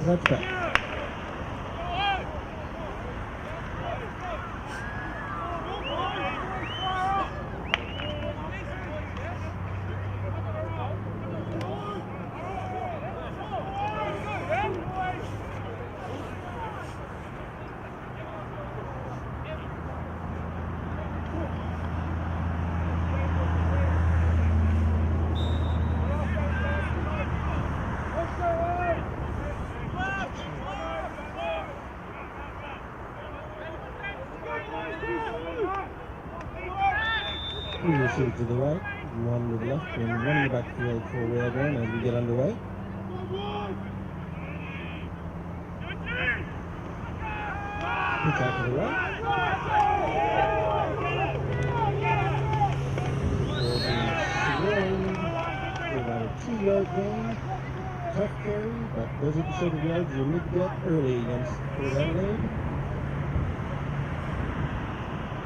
touchback. Three receivers to the right, one to the left, and one in the backfield for Whalebone as we get underway. Pitch out to the right. About a 2-yard gain. Tough carry, but those are the sort of yards you need to get early against Port Adelaide.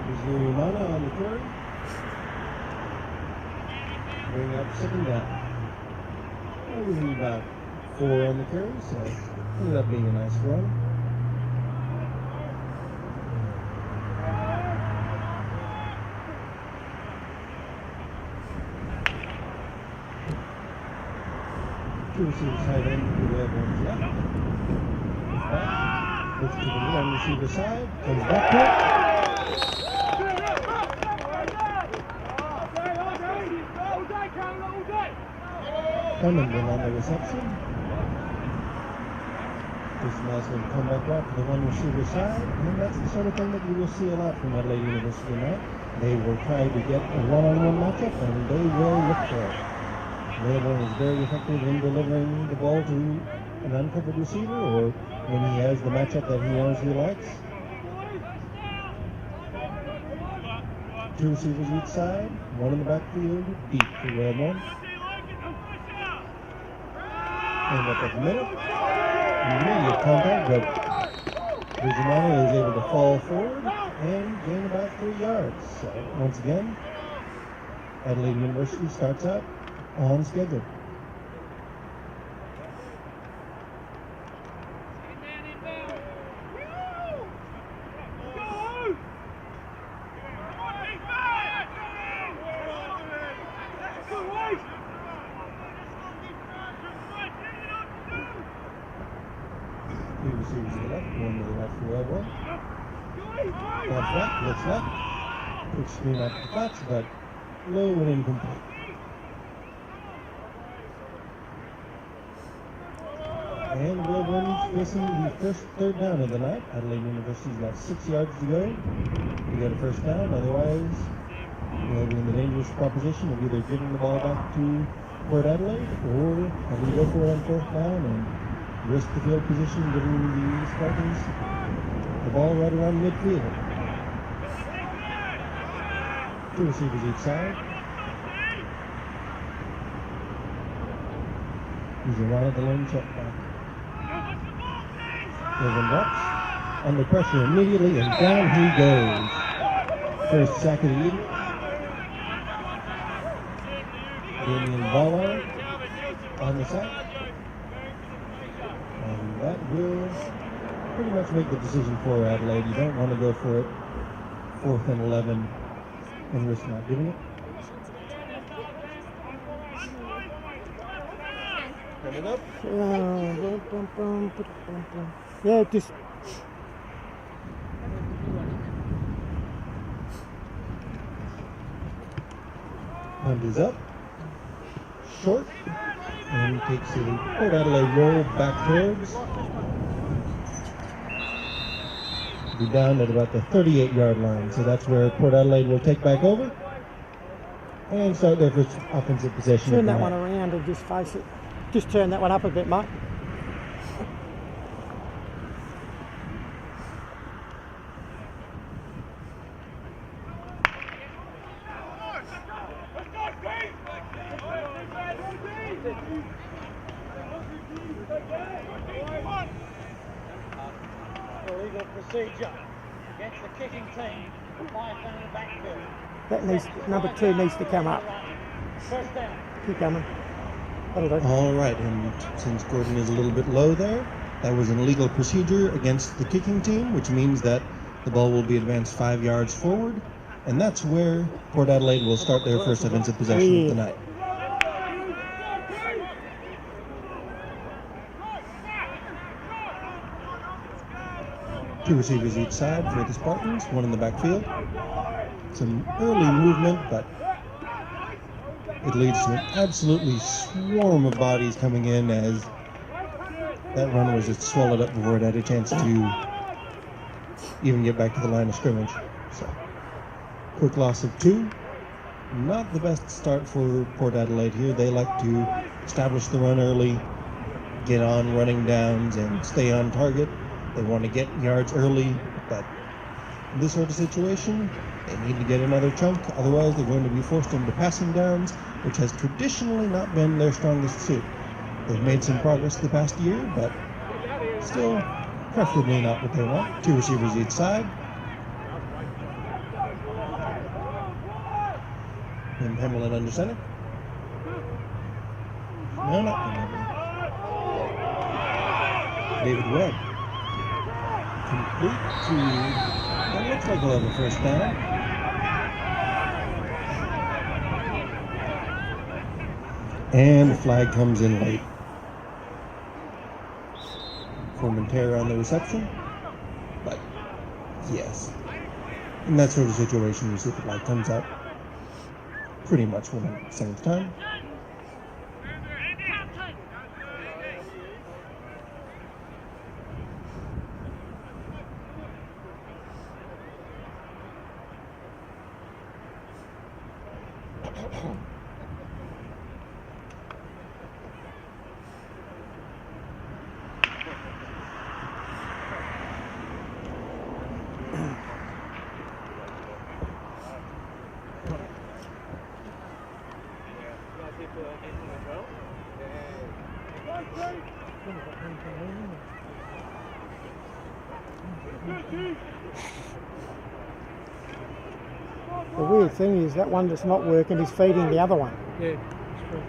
There's Lumana on the carry. Bring up second down. Only about 4 on the carry, so ended up being a nice run. Two receivers tight end to the Whalebone's left. Back. Looks to the one receiver side. Comes back to it. Cunningham on the reception. Just a nice little comeback route to the one receiver side. And that's the sort of thing that you will see a lot from Adelaide University tonight. They will try to get a one-on-one matchup, and they will look for it. Whalebone is very effective in delivering the ball to an uncovered receiver, or when he has the matchup that he honestly likes. Two receivers each side, one in the backfield, deep for Whalebone. And up at the middle, immediate contact, but Bridgemana is able to fall forward and gain about 3 yards. So once again, Adelaide University starts out on schedule. Two receivers to the left, one to the right for Whalebone. Bounce left, looks left. Quick screen out the flats, but low and incomplete. And Whalebone facing the first third down of the night. Adelaide University's got 6 yards to go to get a first down. Otherwise, they'll be in the dangerous proposition of either giving the ball back to Port Adelaide or having to go for it on fourth down and risk the field position, giving the Spartans the ball right around midfield. Two receivers each side. He's around at the lone check back. Irvin drops under pressure immediately, and down he goes. First sack of the evening. Damien Ballard on the sack. And that will pretty much make the decision for Adelaide. You don't want to go for it 4th and 11 and risk not getting it. Turn it up. Yeah, just. Hunt is up. Short. And takes the Port Adelaide roll back towards. Be down at about the 38-yard line. So that's where Port Adelaide will take back over and start their first offensive possession. Turn that one around and just face it. Just turn that one up a bit, mate. Illegal procedure against the kicking team. 5 down in the backfield. That needs, number 2 needs to come up. First down. Keep coming. That'll do. All right, and since Gordon is a little bit low there, That was an illegal procedure against the kicking team, which means that the ball will be advanced 5 yards forward, and that's where Port Adelaide will start their first offensive possession of the night. Two receivers each side for the Spartans, one in the backfield. Some early movement, but it leads to an absolutely swarm of bodies coming in as that run was just swallowed up before it had a chance to even get back to the line of scrimmage. So, quick loss of 2. Not the best start for Port Adelaide here. They like to establish the run early, get on running downs, and stay on target. They want to get yards early, but in this sort of situation, they need to get another chunk. Otherwise, they're going to be forced into passing downs, which has traditionally not been their strongest suit. They've made some progress the past year, but still preferably not what they want. 2 receivers each side. And Pemberlin under center. No, not Pemberlin. David Webb. Complete to, it looks like we'll have a first down. And the flag comes in late. Formentera on the reception. But, yes. In that sort of situation, you see the flag comes out pretty much 100% of the time. The weird thing is that one that's not working is feeding the other one. Yeah, that's true.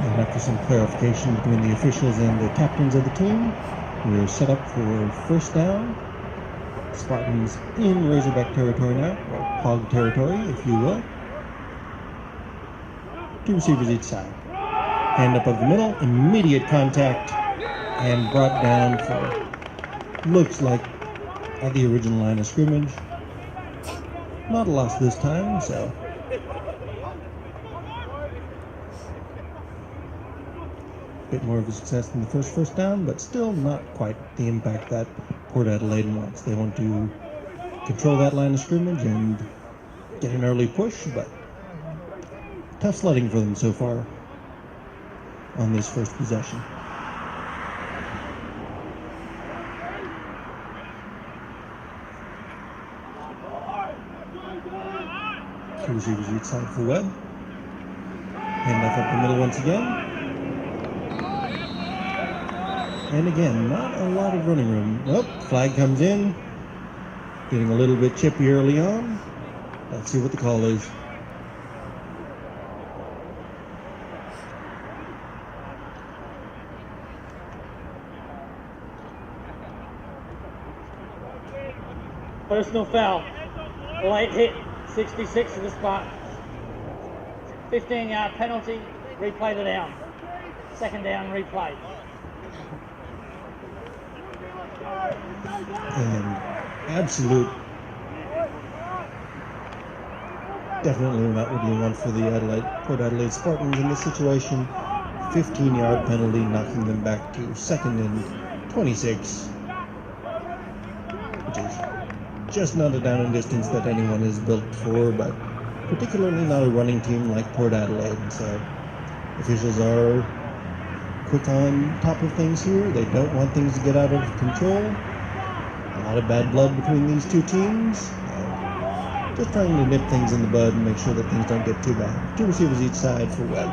And after some clarification between the officials and the captains of the team, we're set up for first down. Spartans in Razorback territory now, or hog territory, if you will. 2 receivers each side. Hand up of the middle, immediate contact, and brought down for, looks like, at the original line of scrimmage. Not a loss this time, so. Bit more of a success than the first down, but still not quite the impact that Port Adelaide wants. They want to control that line of scrimmage and get an early push, but tough sledding for them so far on this first possession. Two receivers each side for Webb. Hand off up the middle once again. And again, not a lot of running room. Oh, flag comes in. Getting a little bit chippy early on. Let's see what the call is. Personal foul. Late hit. 66 to the Spartans. 15-yard penalty. Replay the down. Second down, replay. And absolute, definitely not what you want for the Port Adelaide Spartans in this situation. 15-yard penalty, knocking them back to 2nd and 26, which is just not a down and distance that anyone is built for, but particularly not a running team like Port Adelaide. So officials are quick on top of things here. They don't want things to get out of control. A lot of bad blood between these two teams. Just trying to nip things in the bud and make sure that things don't get too bad. 2 receivers each side for Webb.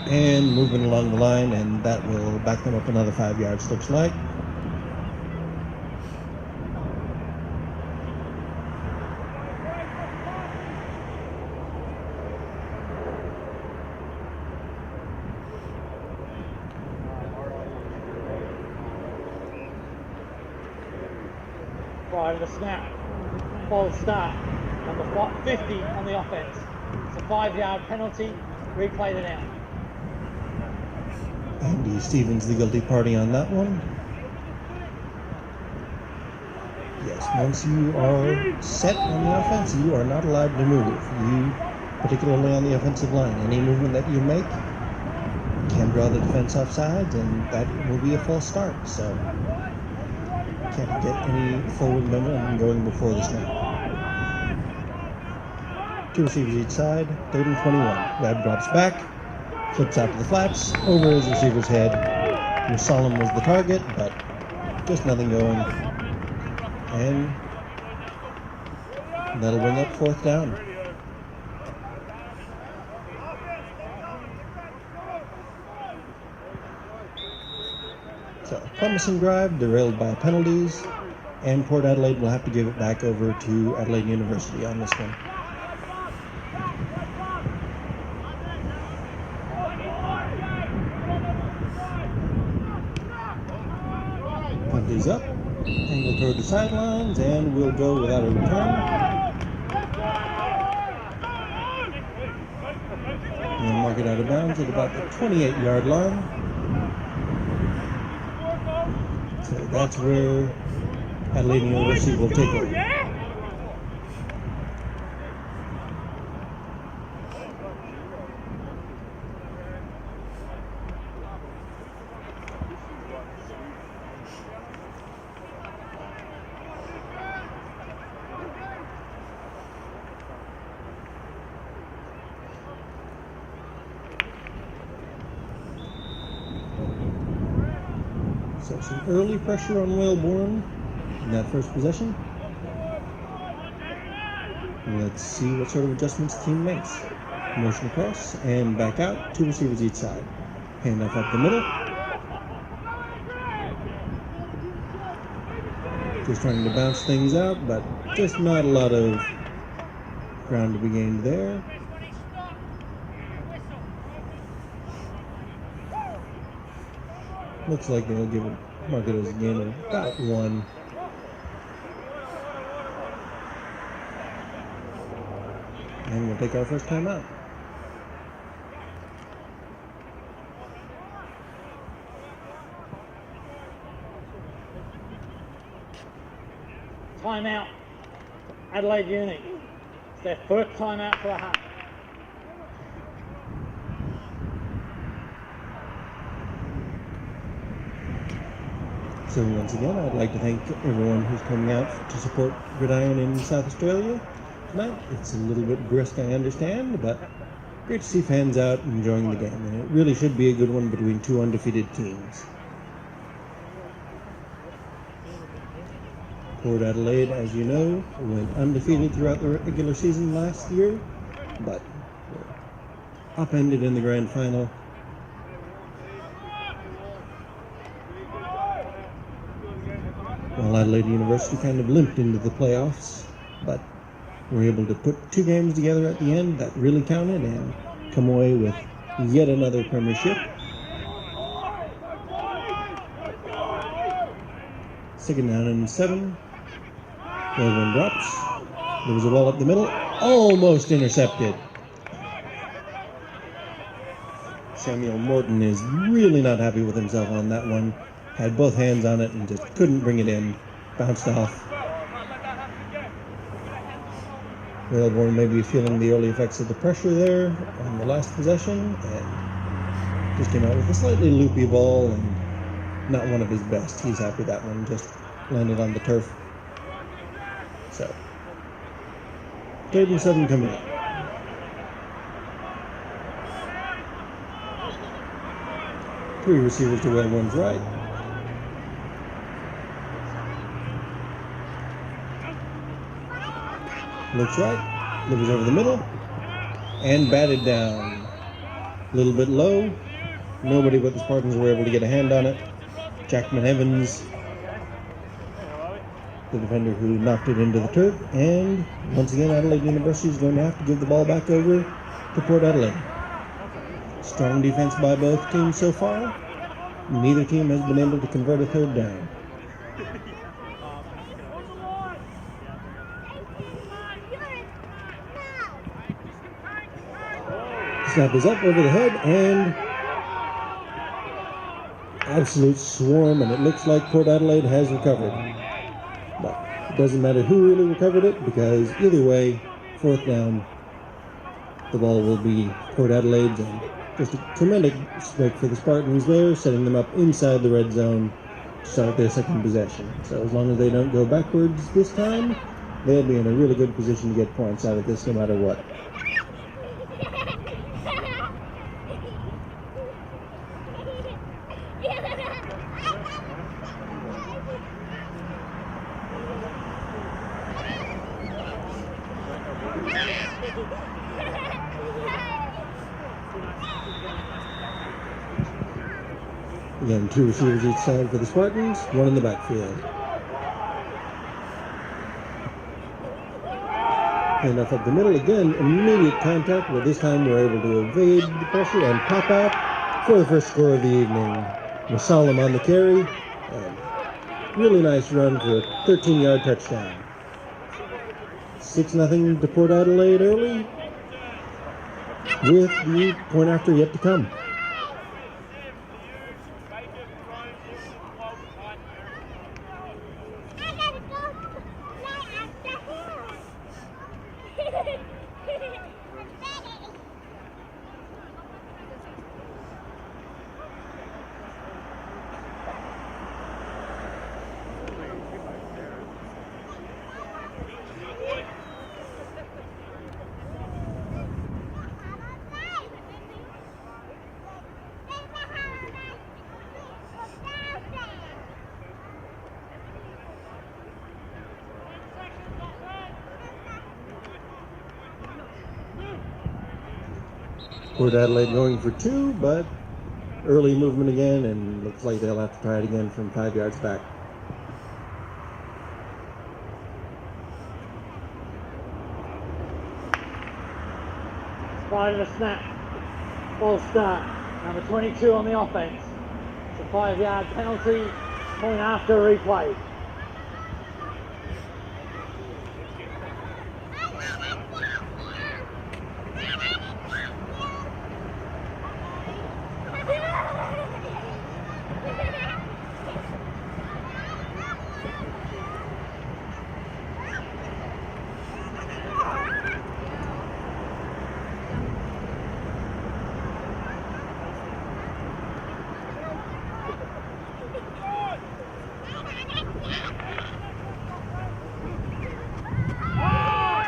And moving along the line, and that will back them up another 5 yards, looks like. prior to the snap. False start. Number 50 on the offense. It's a 5-yard penalty. Replay the down. Andy Stevens, the guilty party on that one. Yes, once you are set on the offense, you are not allowed to move. You, particularly on the offensive line, any movement that you make can draw the defense off sides, and that will be a false start. So, can't get any forward momentum going before the snap. 2 receivers each side, 3rd and 21. Webb drops back, flips out to the flats, over his receiver's head. Musalam was the target, but just nothing going. And that'll bring up 4th down. So, promising drive, derailed by penalties, and Port Adelaide will have to give it back over to Adelaide University on this one. Punt is up, angle toward the sidelines, and we'll go without a return. And mark it out of bounds at about the 28-yard line. So that's where Adelaide University will take over. So some early pressure on Wellborn in that first possession. Let's see what sort of adjustments the team makes. Motion across and back out, 2 receivers each side. Handoff up the middle. Just trying to bounce things out, but just not a lot of ground to be gained there. Looks like they'll give it, mark it as a gain of about 1. And we'll take our first time out. Timeout. Adelaide Uni. It's their first timeout for a half. So once again, I'd like to thank everyone who's coming out to support Gridiron in South Australia tonight. It's a little bit brisk, I understand, but great to see fans out enjoying the game. And it really should be a good one between 2 undefeated teams. Port Adelaide, as you know, went undefeated throughout the regular season last year, but were upended in the grand final. While Adelaide University kind of limped into the playoffs, but were able to put 2 games together at the end that really counted and come away with yet another premiership. 2nd down and 7. Melbourne drops. There was a ball up the middle, almost intercepted. Samuel Morton is really not happy with himself on that one. Had both hands on it and just couldn't bring it in. Bounced off. Melbourne may be feeling the early effects of the pressure there on the last possession and just came out with a slightly loopy ball and not one of his best. He's happy that one just landed on the turf. So, 3rd and 7 coming up. Three receivers to Wellborn's right. Looks right, delivers over the middle, and batted down. A little bit low. Nobody but the Spartans were able to get a hand on it. Jackman Evans, the defender who knocked it into the turf, and once again Adelaide University is going to have to give the ball back over to Port Adelaide. Strong defense by both teams so far. Neither team has been able to convert a 3rd down. snap is up over the head and absolute swarm, and it looks like Port Adelaide has recovered. But it doesn't matter who really recovered it, because either way, fourth down, the ball will be Port Adelaide's, and just a tremendous break for the Spartans there, setting them up inside the red zone to start their second possession. So as long as they don't go backwards this time, they'll be in a really good position to get points out of this no matter what. Again, two receivers each side for the Spartans, one in the backfield. Handoff up the middle, again, immediate contact, but this time we're able to evade the pressure and pop out for the first score of the evening. Masalam on the carry, and really nice run for a 13-yard touchdown. 6-0 to Port Adelaide early, with the point after yet to come. Port Adelaide going for two, but early movement again, and looks like they'll have to try it again from 5 yards back. Spotted a snap. Ball start. Number 22 on the offense. It's a 5-yard penalty. Point after replay.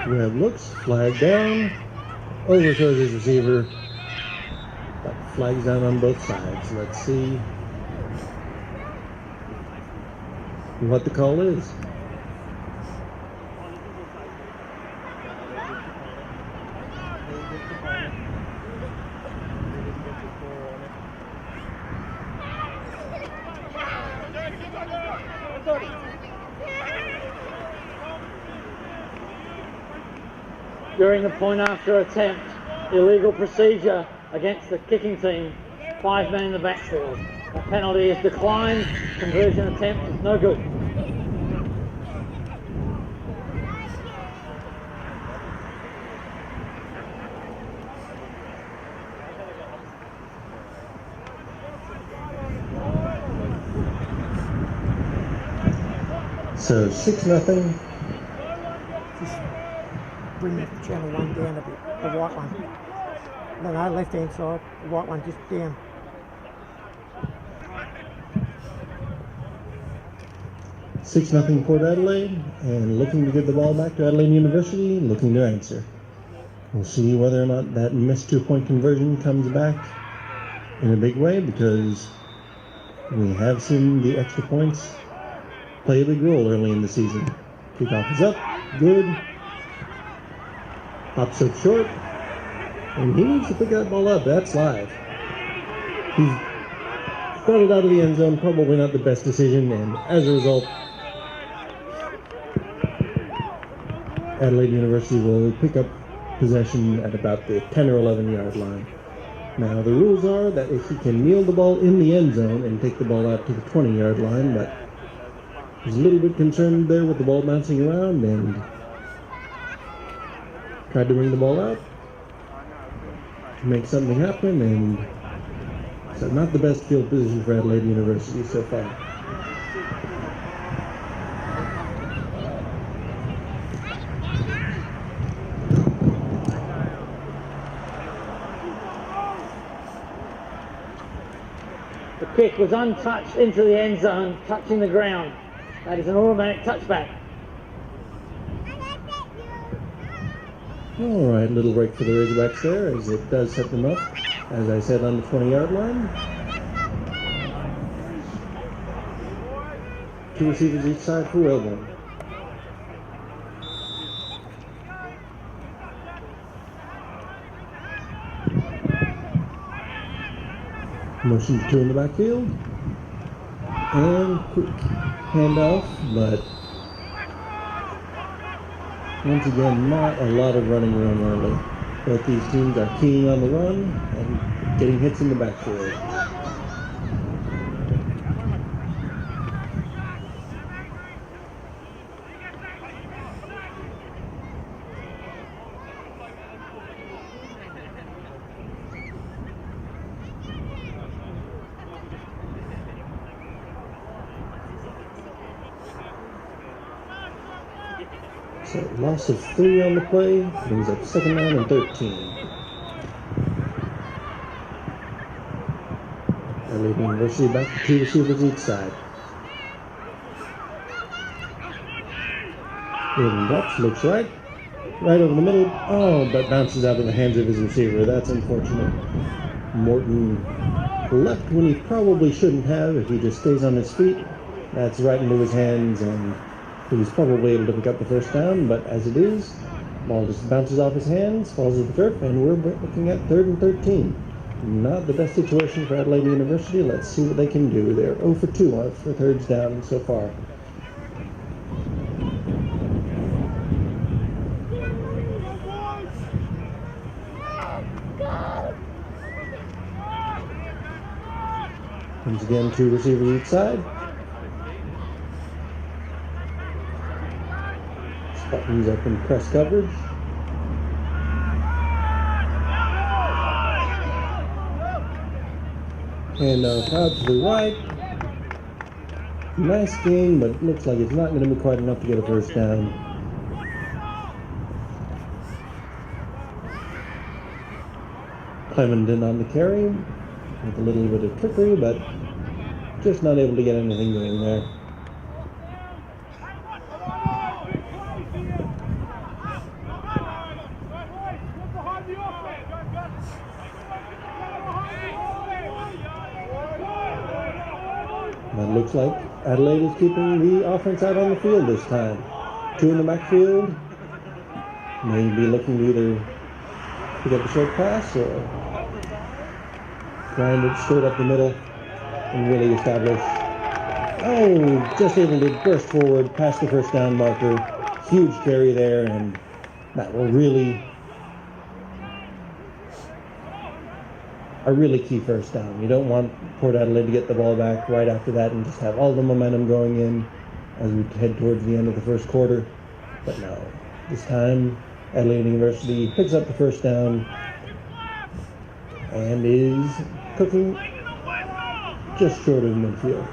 Red looks, flag down, overthrows his receiver, but flags down on both sides. Let's see what the call is. During the point after attempt, illegal procedure against the kicking team, 5 men in the backfield. A penalty is declined, conversion attempt is no good. So 6-0. Bring the channel 1 down a bit, the white one. No, left hand side, the white one just down. Six 0 Port Adelaide, and looking to get the ball back to Adelaide University, looking to answer. We'll see whether or not that missed 2-point conversion comes back in a big way, because we have seen the extra points play a big role early in the season. Kickoff is up, good. Pops up short, and he needs to pick that ball up. That's live. He's got it out of the end zone, probably not the best decision, and as a result, Adelaide University will pick up possession at about the 10 or 11 yard line. Now the rules are that if he can kneel the ball in the end zone and take the ball out to the 20 yard line, but he's a little bit concerned there with the ball bouncing around and tried to bring the ball out. to make something happen, and so not the best field position for Adelaide University so far. The kick was untouched into the end zone, touching the ground. That is an automatic touchback. All right, little break for the Razorbacks there, as it does set them up, as I said, on the 20-yard line. 2 receivers each side for Wellborn. Motion to 2 in the backfield. And quick handoff, but once again, not a lot of running room early. Both these teams are keying on the run and getting hits in the backfield. So loss of 3 on the play brings up 2nd down and 13. Adelaide University back to 2 receivers each side. William drops, looks right over the middle. Oh, but bounces out of the hands of his receiver. That's unfortunate. Morton left when he probably shouldn't have. If he just stays on his feet, that's right into his hands, and he was probably able to pick up the 1st down, but as it is, ball just bounces off his hands, falls to the turf, and we're looking at 3rd and 13. Not the best situation for Adelaide University. Let's see what they can do. They're 0 for 2 for 3rds down so far. Once again, 2 receivers each side. Spartans up in press coverage. And out to the right. Nice gain, but looks like it's not going to be quite enough to get a 1st down. Clemenden on the carry with a little bit of trickery, but just not able to get anything going there. It looks like Adelaide is keeping the offense out on the field this time. 2 in the backfield. Maybe looking to either pick up a short pass or grind it straight up the middle and really establish. Oh, just able to burst forward past the 1st down marker. Huge carry there, and that will really a really key 1st down. You don't want Port Adelaide to get the ball back right after that and just have all the momentum going in as we head towards the end of the 1st quarter. But no, this time Adelaide University picks up the 1st down and is cooking just short of midfield.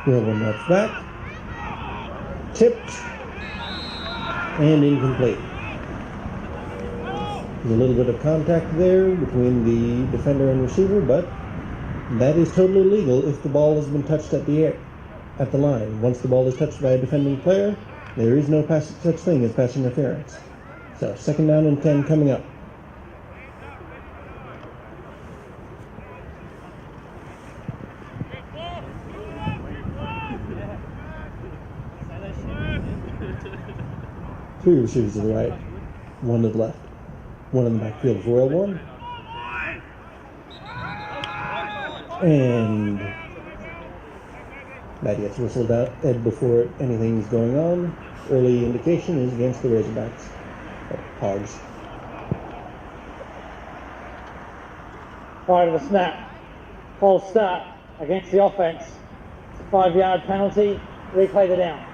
Wilbur nuts back, tipped, and incomplete. There's a little bit of contact there between the defender and receiver, but that is totally legal if the ball has been touched at the line. Once the ball is touched by a defending player, there is no such thing as pass interference. So 2nd down and 10 coming up. Three receivers to the right, 1 to the left, 1 in the backfield for Wellborn. And that gets whistled out before anything's going on. Early indication is against the Razorbacks. Hogs. Prior to the snap, false start against the offense. 5-yard penalty, replay the down.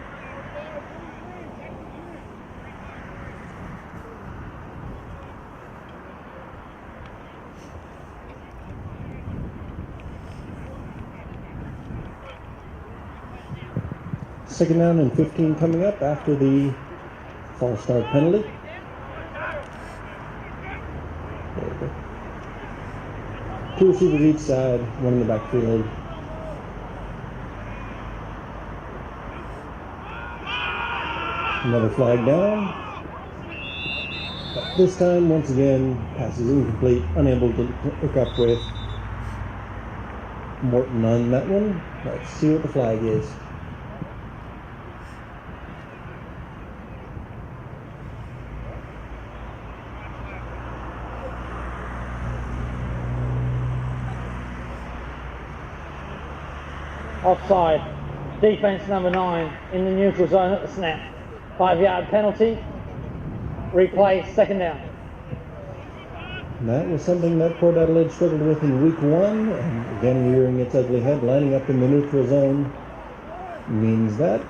Second down and 15 coming up after the false start penalty. There we go. 2 receivers each side, one in the backfield. Another flag down. But this time, once again, pass is incomplete, unable to hook up with Morton on that one. Let's see what the flag is. Offside. Defense number 9 in the neutral zone at the snap. 5-yard penalty. Replay, second down. And that was something that Port Adelaide struggled with in week 1, and again rearing its ugly head, lining up in the neutral zone means that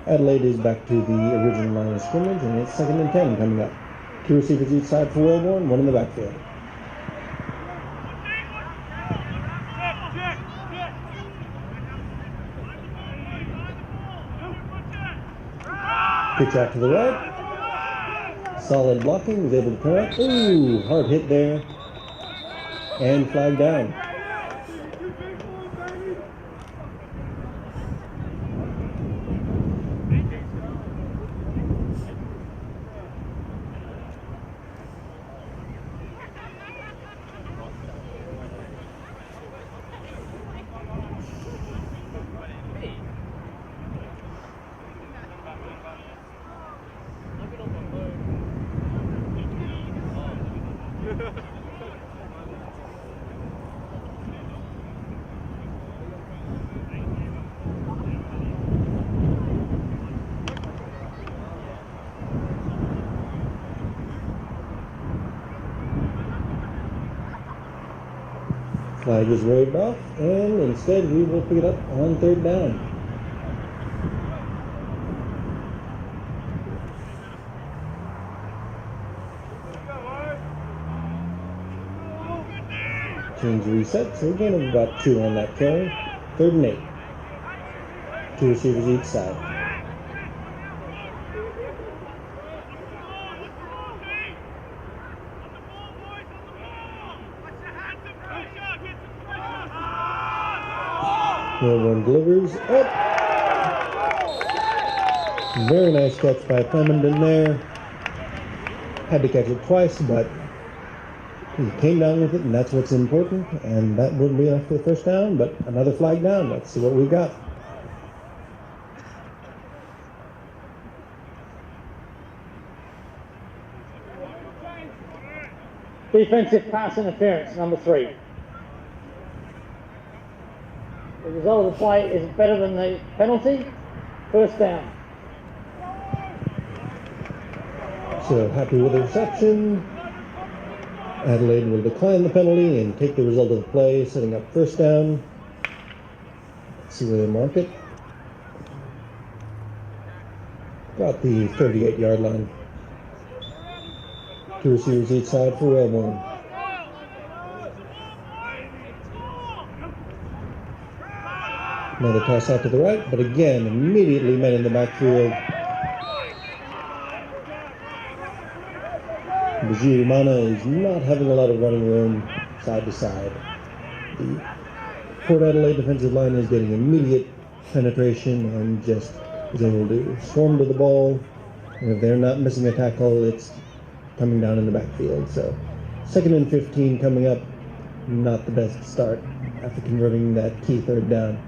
Adelaide is back to the original line of scrimmage, and it's 2nd and 10 coming up. 2 receivers each side for Wellborn, 1 in the backfield. Pitch out to the right. Solid blocking, was able to turn up. Ooh, hard hit there. And flag down. Flag is waved off, and instead we will pick it up on 3rd down. Change reset, so again we've got 2 on that carry. 3rd and 8. 2 receivers each side. Wellborn delivers up. Very nice catch by Clemenden there. Had to catch it twice, but he came down with it, and that's what's important. And that wouldn't be enough for the 1st down, but another flag down. Let's see what we've got. Defensive pass interference, number 3. The result of the play is better than the penalty. 1st down. So happy with the reception. Adelaide will decline the penalty and take the result of the play, setting up 1st down. Let's see where they mark it. Got the 38-yard line. 2 receivers each side for Wellborn. Another toss out to the right, but again, immediately met in the backfield. Bajirumana is not having a lot of running room side to side. The Port Adelaide defensive line is getting immediate penetration and just is able to swarm to the ball. And if they're not missing a tackle, it's coming down in the backfield. So 2nd and 15 coming up, not the best start after converting that key 3rd down.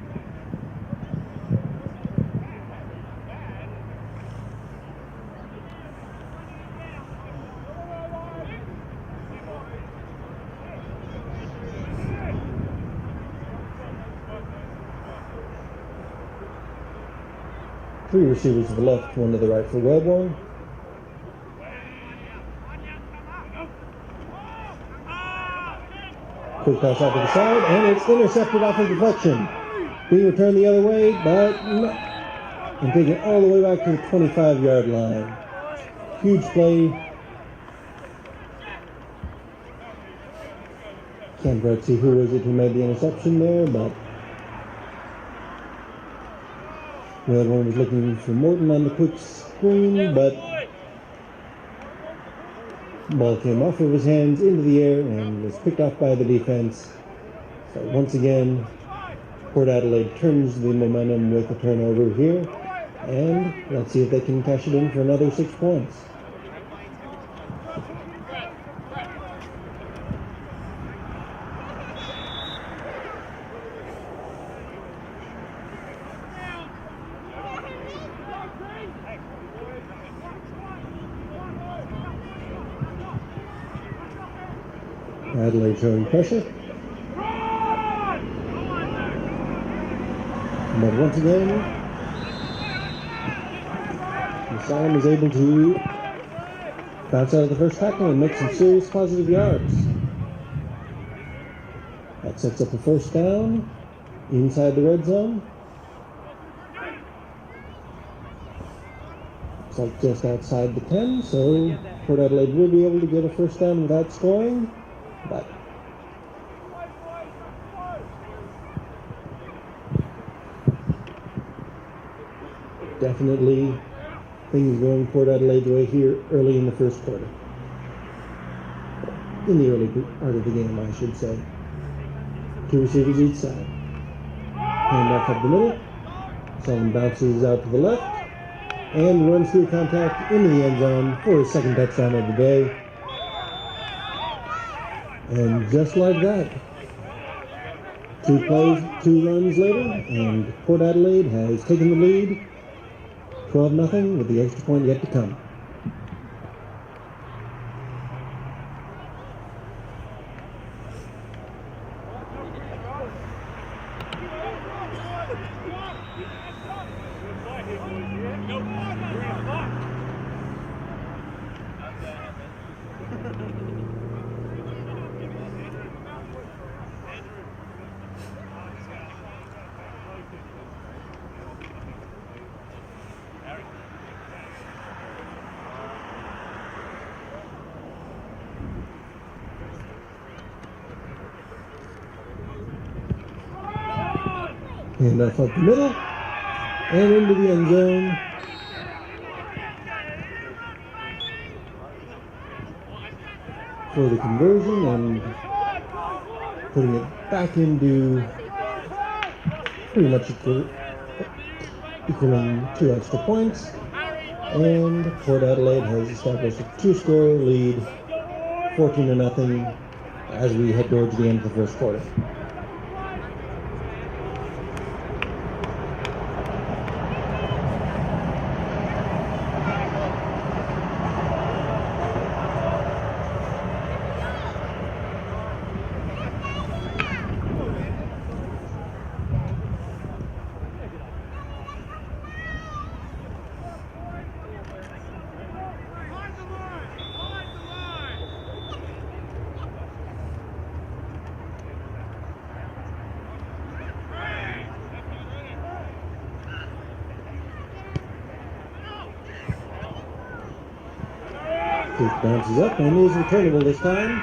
Three receivers to the left, 1 to the right for Wellborn. Quick pass out to the side, and it's intercepted off of deflection. Being returned the other way, but not. And taken all the way back to the 25-yard line. Huge play. Can't quite see who was it who made the interception there, but The other one was looking for Morton on the quick screen, but the ball came off of his hands into the air and was picked off by the defense. So once again, Port Adelaide turns the momentum with a turnover here, and let's see if they can cash it in for another 6 points. Adelaide showing pressure. But once again, Salem is able to bounce out of the first tackle and make some serious positive yards. That sets up a first down inside the red zone. It's like just outside the 10, so Port Adelaide will be able to get a first down without scoring, but definitely things going Port Adelaide's way here early in the first quarter. In the early part of the game, I should say. 2 receivers each side. Handoff up the middle. Sullivan bounces out to the left and runs through contact into the end zone for his second touchdown of the day. And just like that, 2 runs later, and Port Adelaide has taken the lead 12-0 with the extra point yet to come. And up the middle and into the end zone. For the conversion and putting it back into pretty much equaling 2 extra points. And Port Adelaide has established a 2-score lead, 14-0, as we head towards the end of the first quarter. It bounces up and is returnable this time.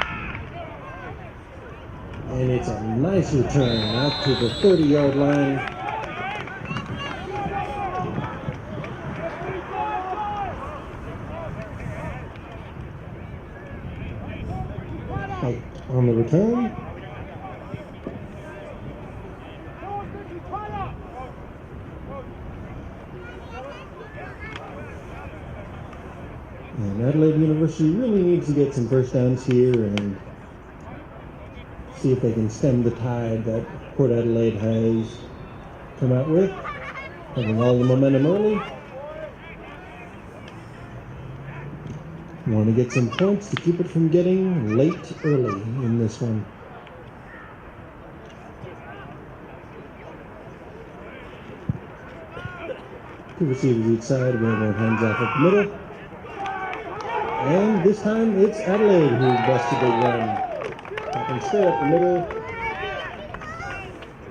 And it's a nice return out to the 30-yard line. Right on the return. And Adelaide University really needs to get some first downs here and see if they can stem the tide that Port Adelaide has come out with, having all the momentum early. Want to get some points to keep it from getting late early in this one. Two receivers each side, we have our hands off at the middle. And this time it's Adelaide who busts a big run. Tapping straight up the middle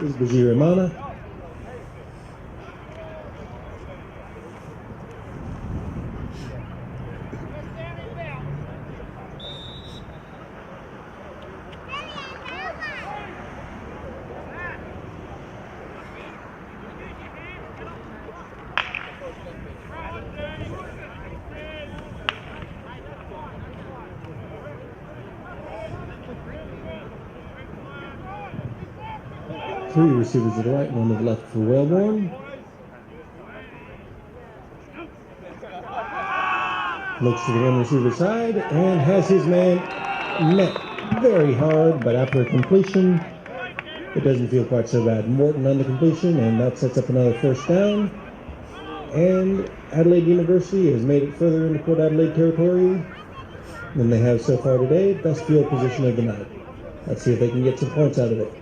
is Bajir Imana. 3 receivers to the right, 1 to the left for Wellborn. Looks to the 1 receiver side and has his man met very hard, but after a completion, it doesn't feel quite so bad. Morton on the completion, and that sets up another first down. And Adelaide University has made it further into Port Adelaide territory than they have so far today. Best field position of the night. Let's see if they can get some points out of it.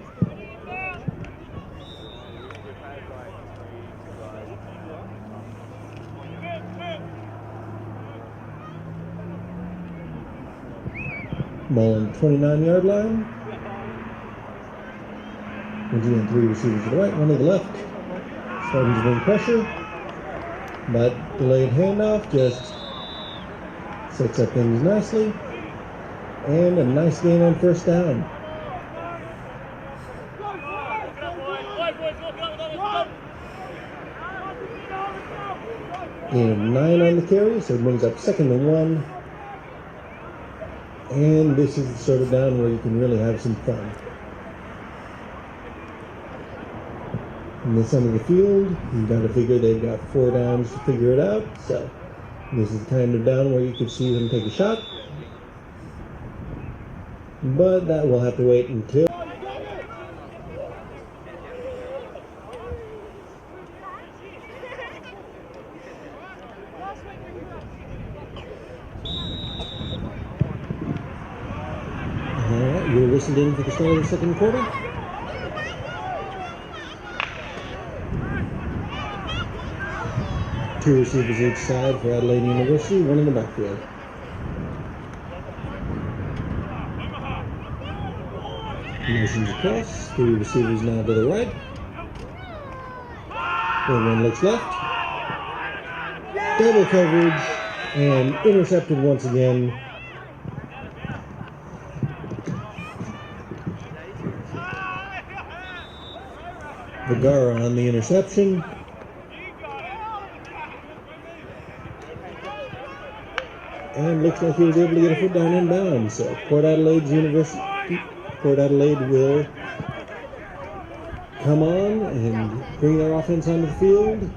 Ball on the 29-yard line. We're doing 3 receivers to the right, 1 to the left. Spartans bring pressure, but delayed handoff just sets up things nicely. And a nice gain on first down. Gain of 9 on the carry, so it brings up 2nd and 1. And this is the sort of down where you can really have some fun. In this end of the field, you've got to figure they've got 4 downs to figure it out. So this is the kind of down where you could see them take a shot. But that will have to wait until you're whistled in for the start of the second quarter. Two receivers each side for Adelaide University, 1 in the backfield. Motions across, 3 receivers now to the right. 1 looks left. Double coverage and intercepted once again. Vergara on the interception. And looks like he was able to get a foot down inbound. So Port Adelaide will come on and bring their offense onto the field.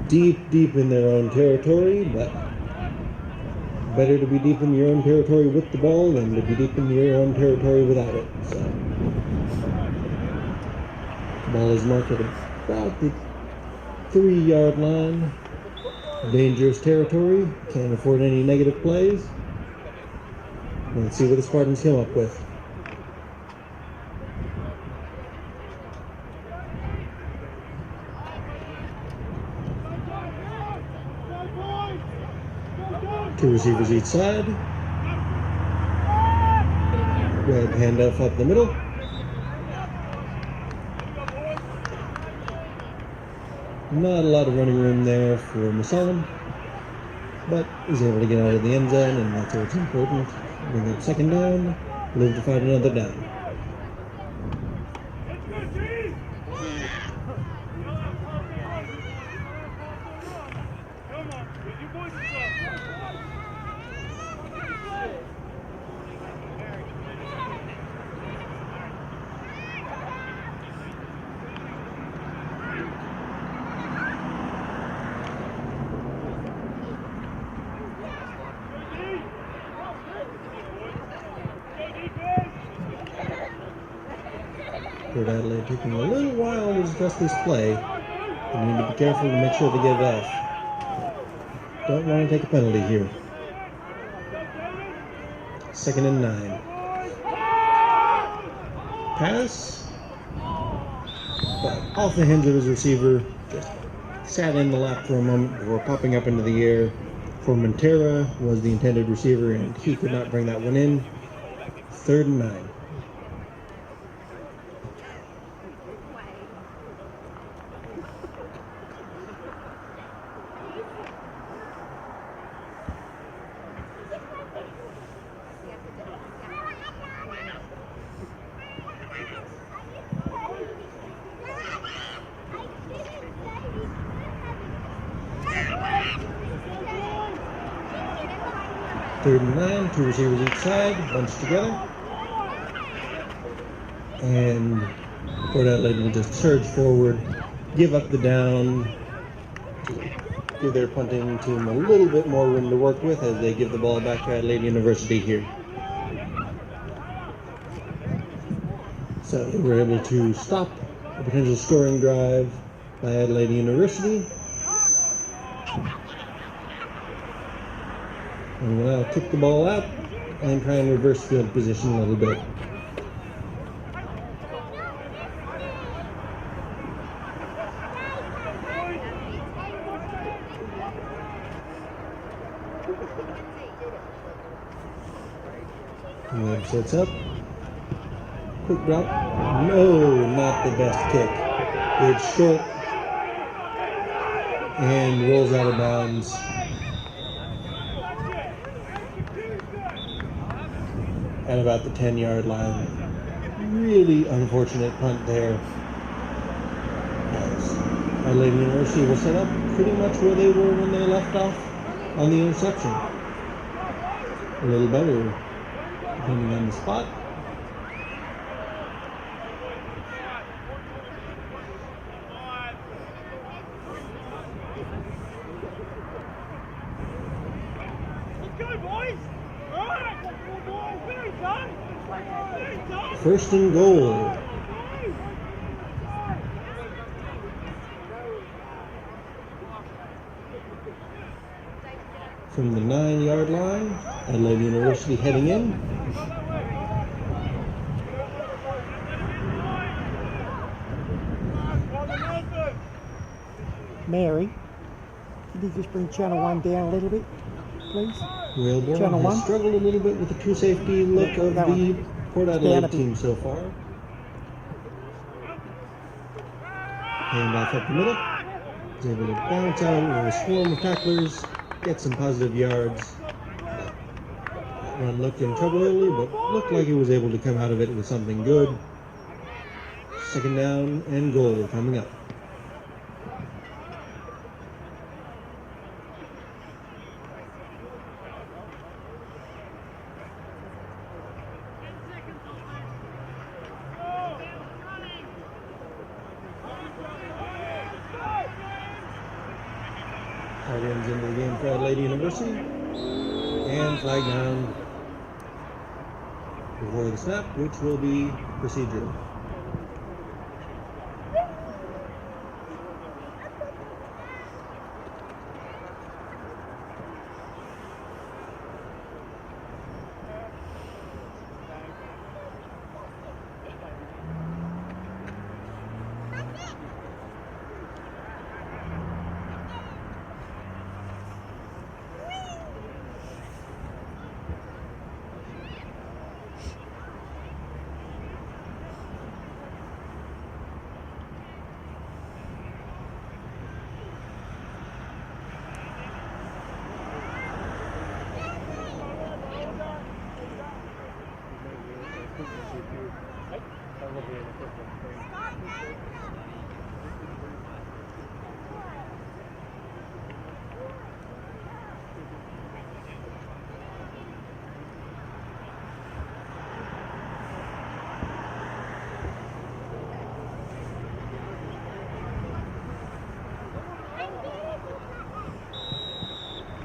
Deep in their own territory, but better to be deep in your own territory with the ball than to be deep in your own territory without it. So ball is marked at about the 3-yard line. Dangerous territory. Can't afford any negative plays. Let's see what the Spartans come up with. Two receivers each side. Red handoff up the middle. Not a lot of running room there for Musalam, but he's able to get out of the end zone, and that's what's important. Bring up 2nd down, live to fight another down. Port Adelaide taking a little while to adjust this play. They need to be careful to make sure they get it off. Don't want to take a penalty here. 2nd and 9. Pass. But off the hands of his receiver. Just sat in the lap for a moment before popping up into the air. For Montera was the intended receiver, and he could not bring that one in. 3rd and 9. Third and 9, 2 receivers each side, bunched together. and Port Adelaide will just surge forward, give up the down, give their punting team a little bit more room to work with as they give the ball back to Adelaide University here. So they were able to stop a potential scoring drive by Adelaide University. And we'll now kick the ball out and try and reverse field position a little bit. Webb sets up. Quick drop. No, not the best kick. It's short and rolls out of bounds. At about the 10-yard line. Really unfortunate punt there. As Adelaide University will set up pretty much where they were when they left off on the interception. A little better, depending on the spot. First and goal. From the 9-yard line, Adelaide University heading in. Mary, could you just bring channel 1 down a little bit, please? Whalebone Channel has 1. struggled a little bit with the true safety look of That the one. Port Adelaide team so far. Hand off up the middle. He's able to bounce out with a swarm of tacklers, get some positive yards. That one looked in trouble early, but looked like he was able to come out of it with something good. Second down and goal coming up. Tight ends into the game for Adelaide University. And flag down before the snap, which will be procedural.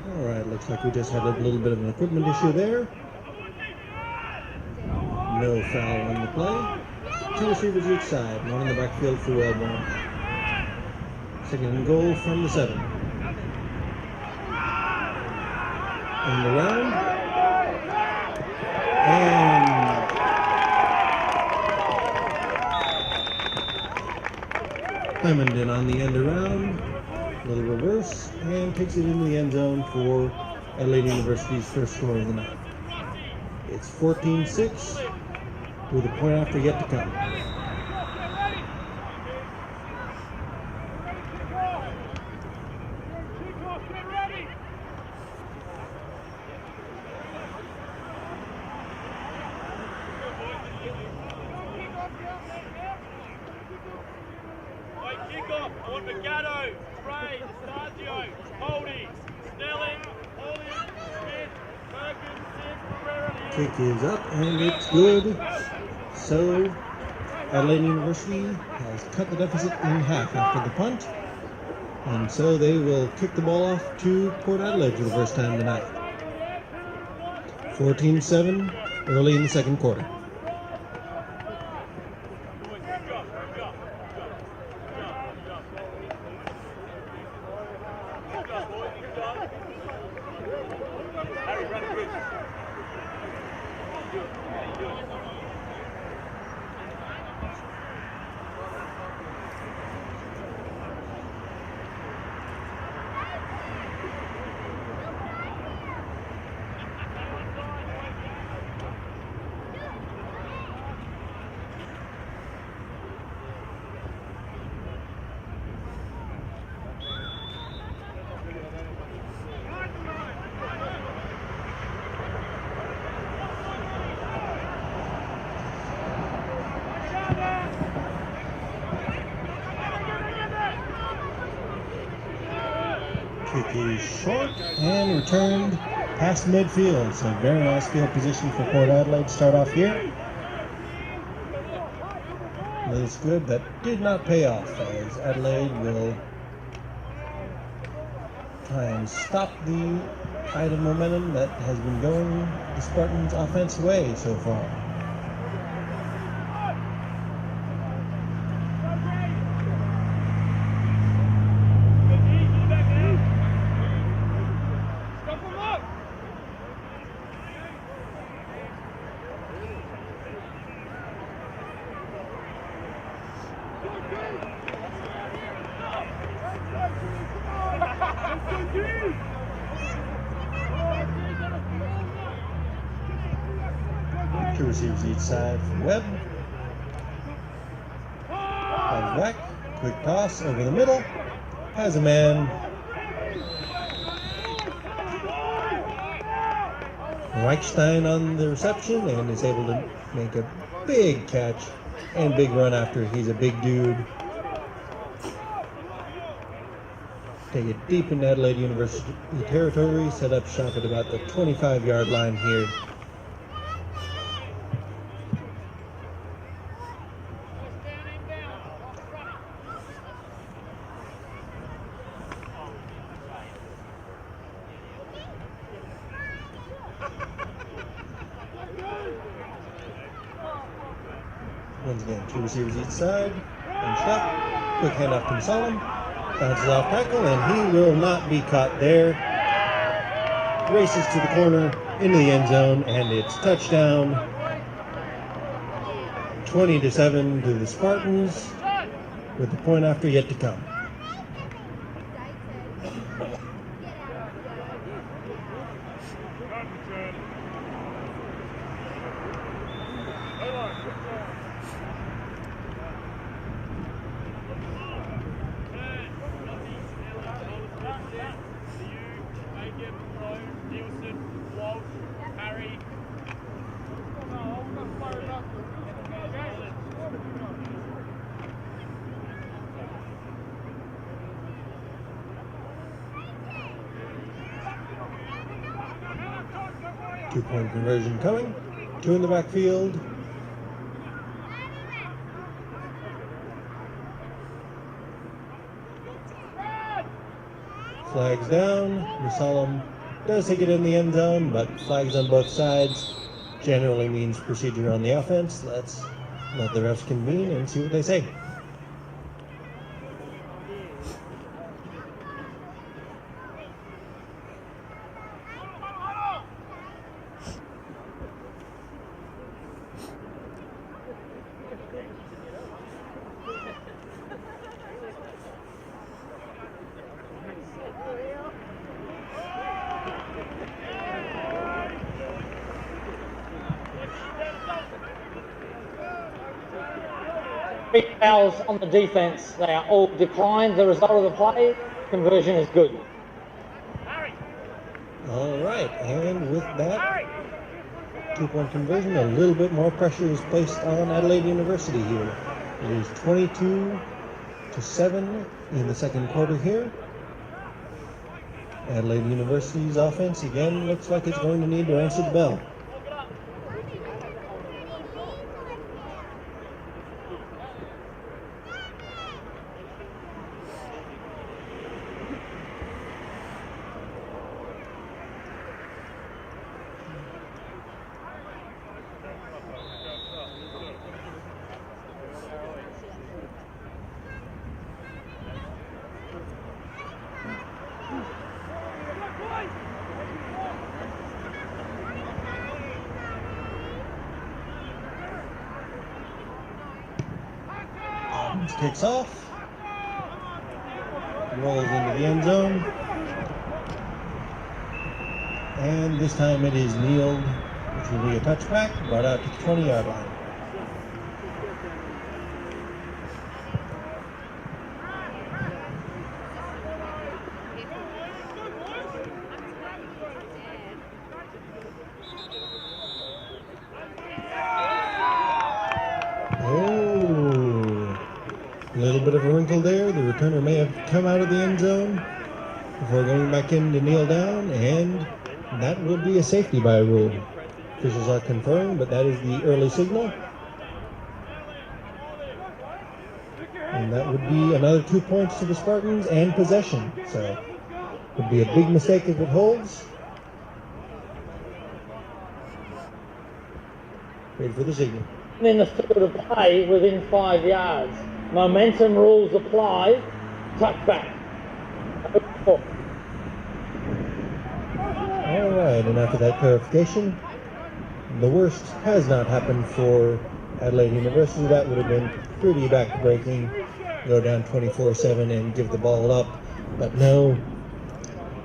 Alright, looks like we just had a little bit of an equipment issue there. No foul on the play. Two receivers each side, one in the backfield for Whalebone. Second and goal from the 7. And around. And Clemenden on the end around. Little reverse, and takes it into the end zone for Adelaide University's first score of the night. It's 14-6 with a point after yet to come. Kick is up and it's good. So Adelaide University has cut the deficit in half after the punt, and so they will kick the ball off to Port Adelaide for the first time tonight. 14-7 early in the second quarter. Kick is short and returned past midfield. So very nice field position for Port Adelaide to start off here. That's good. That did not pay off as Adelaide will try and stop the tide of momentum that has been going the Spartans' offense way so far. Two receivers each side from Webb. Comes back. Quick toss over the middle. Has a man. Reichstein on the reception and is able to make a big catch and big run after. He's a big dude. Take it deep in Adelaide University territory. Set up shop at about the 25-yard line here. Once again, two receivers each side. Bunched up. Quick handoff to Musalam. Bounces off tackle, and he will not be caught there. Races to the corner, into the end zone, and it's touchdown. 20-7 to the Spartans, with the point after yet to come. Two-point conversion coming. Two in the backfield. Flags down. Musalam does take it in the end zone, but flags on both sides generally means procedure on the offense. Let's let the refs convene and see what they say. Three fouls on the defense. They are all declined. The result of the play, conversion is good. All right, and with that two-point conversion, a little bit more pressure is placed on Adelaide University here. It is 22-7 in the second quarter here. Adelaide University's offense again looks like it's going to need to answer the bell. Spartans kicks off, rolls into the end zone, and this time it is kneeled, which will be a touchback, brought out to the 20-yard line. A little bit of a wrinkle there. The returner may have come out of the end zone before going back in to kneel down, and that will be a safety by rule. Officials are confirmed, but that is the early signal. And that would be another 2 points to the Spartans and possession. So it would be a big mistake if it holds. Wait for the signal. In the field of play within 5 yards. Momentum rules apply. Touchback. All right, and after that clarification, the worst has not happened for Adelaide University. That would have been pretty back-breaking. Go down 24-7 and give the ball up. But no,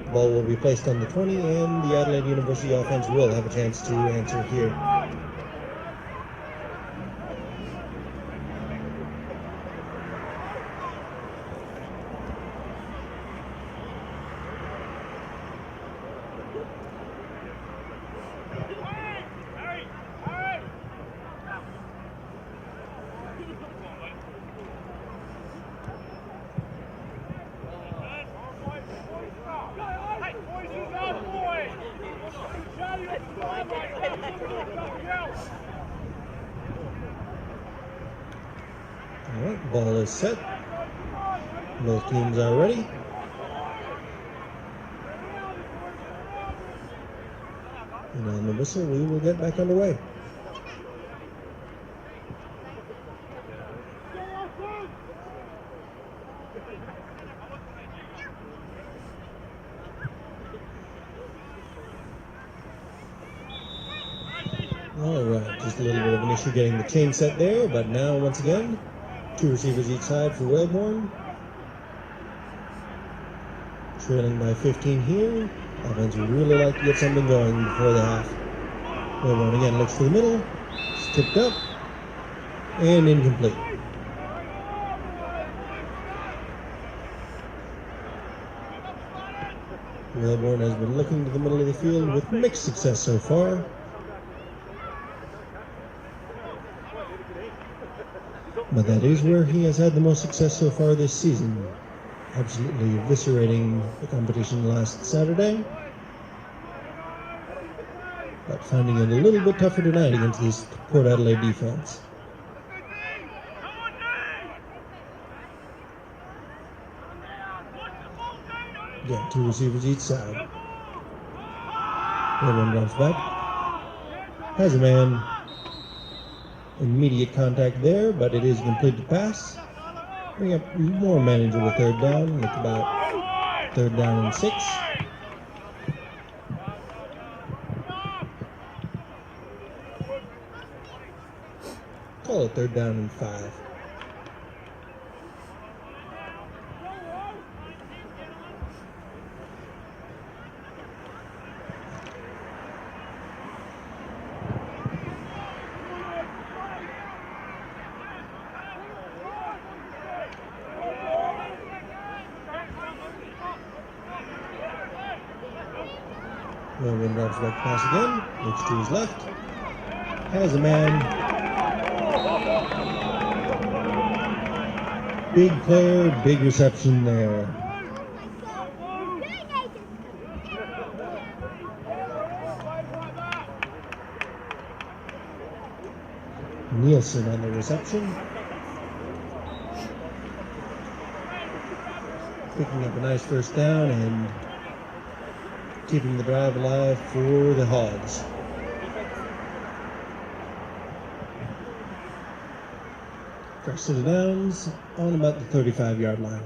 the ball will be placed on the 20, and the Adelaide University offense will have a chance to answer here. Alright, ball is set. Both teams are ready. And on the whistle, we will get back underway. Alright, just a little bit of an issue getting the chain set there, but now once again, 2 receivers each side for Wellborn. Trailing by 15 here. Offense would really like to get something going before the half. Wellborn again looks to the middle. It's tipped up. And incomplete. Wellborn has been looking to the middle of the field with mixed success so far. But that is where he has had the most success so far this season. Absolutely eviscerating the competition last Saturday. But finding it a little bit tougher tonight against this Port Adelaide defense. Again, 2 receivers each side. Everyone drops back. Has a man. Immediate contact there, but it is a completed pass. We have more manageable third down. It's about 3rd down and 6. Call it 3rd down and 5. Wellborn drops back pass again, looks to his left, has a man. Big player, big reception there. Nielsen on the reception. Picking up a nice 1st down and keeping the drive alive for the Hogs. First set of downs on about the 35-yard line.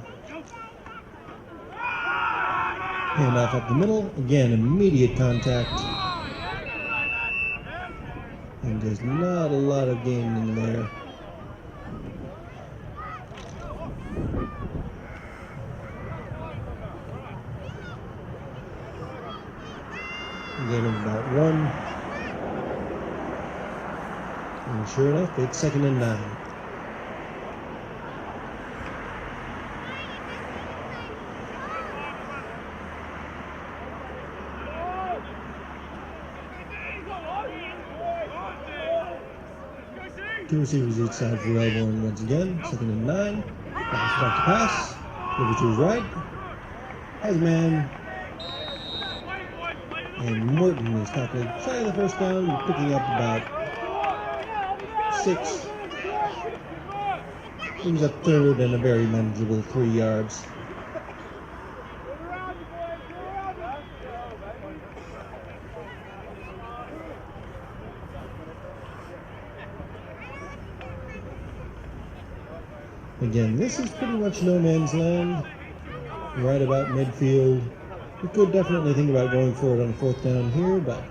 Handoff up the middle. Again, immediate contact. And there's not a lot of gain in there. Gain of about 1. And sure enough, it's 2nd and 9. Two receivers each side for Elborn once again. 2nd and 9. Back to pass. Over to his right. Has a man. And Morton is tackled shy of the first down, picking up about 6. Brings up 3rd and a very manageable 3 yards. Again, this is pretty much no man's land, right about midfield. You could definitely think about going for it on 4th down here, but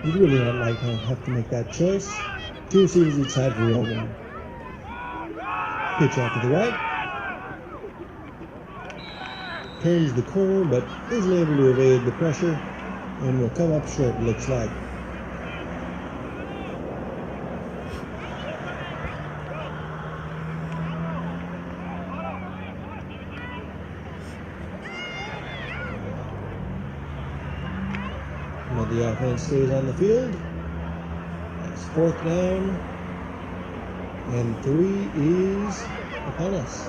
you'd really not like to have to make that choice. 2 receivers each side for Rogan. Pitch out to the right. Turns the corner, but isn't able to evade the pressure, and will come up short, looks like. But the offense stays on the field. That's 4th down. And 3 is upon us.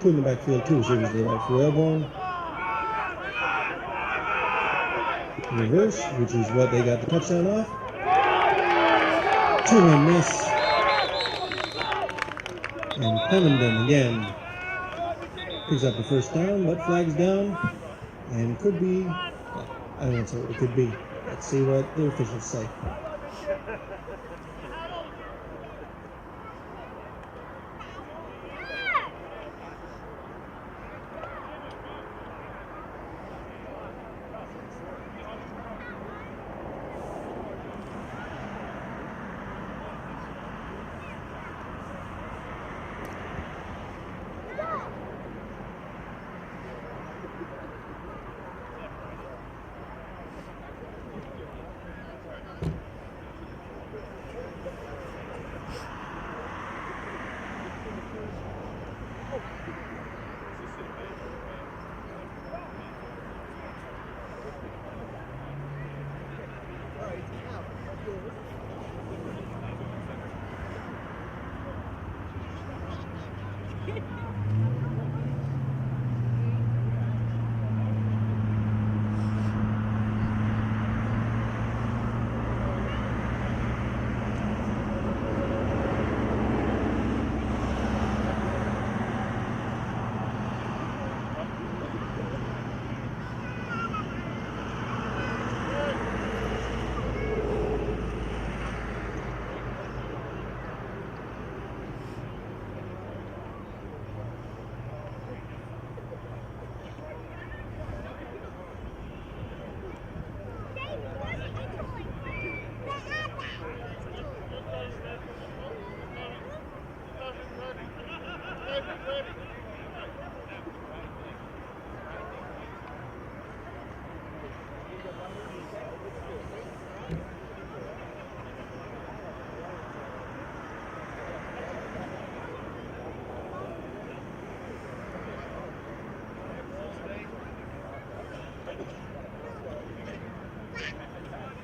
Two in the backfield, 2 receivers to the right for Airborne. Reverse, which is what they got the touchdown off. 2-man miss. And Clemendon again picks up the 1st down, but flags down, and could be, I don't want to say what it could be. Let's see what the officials say.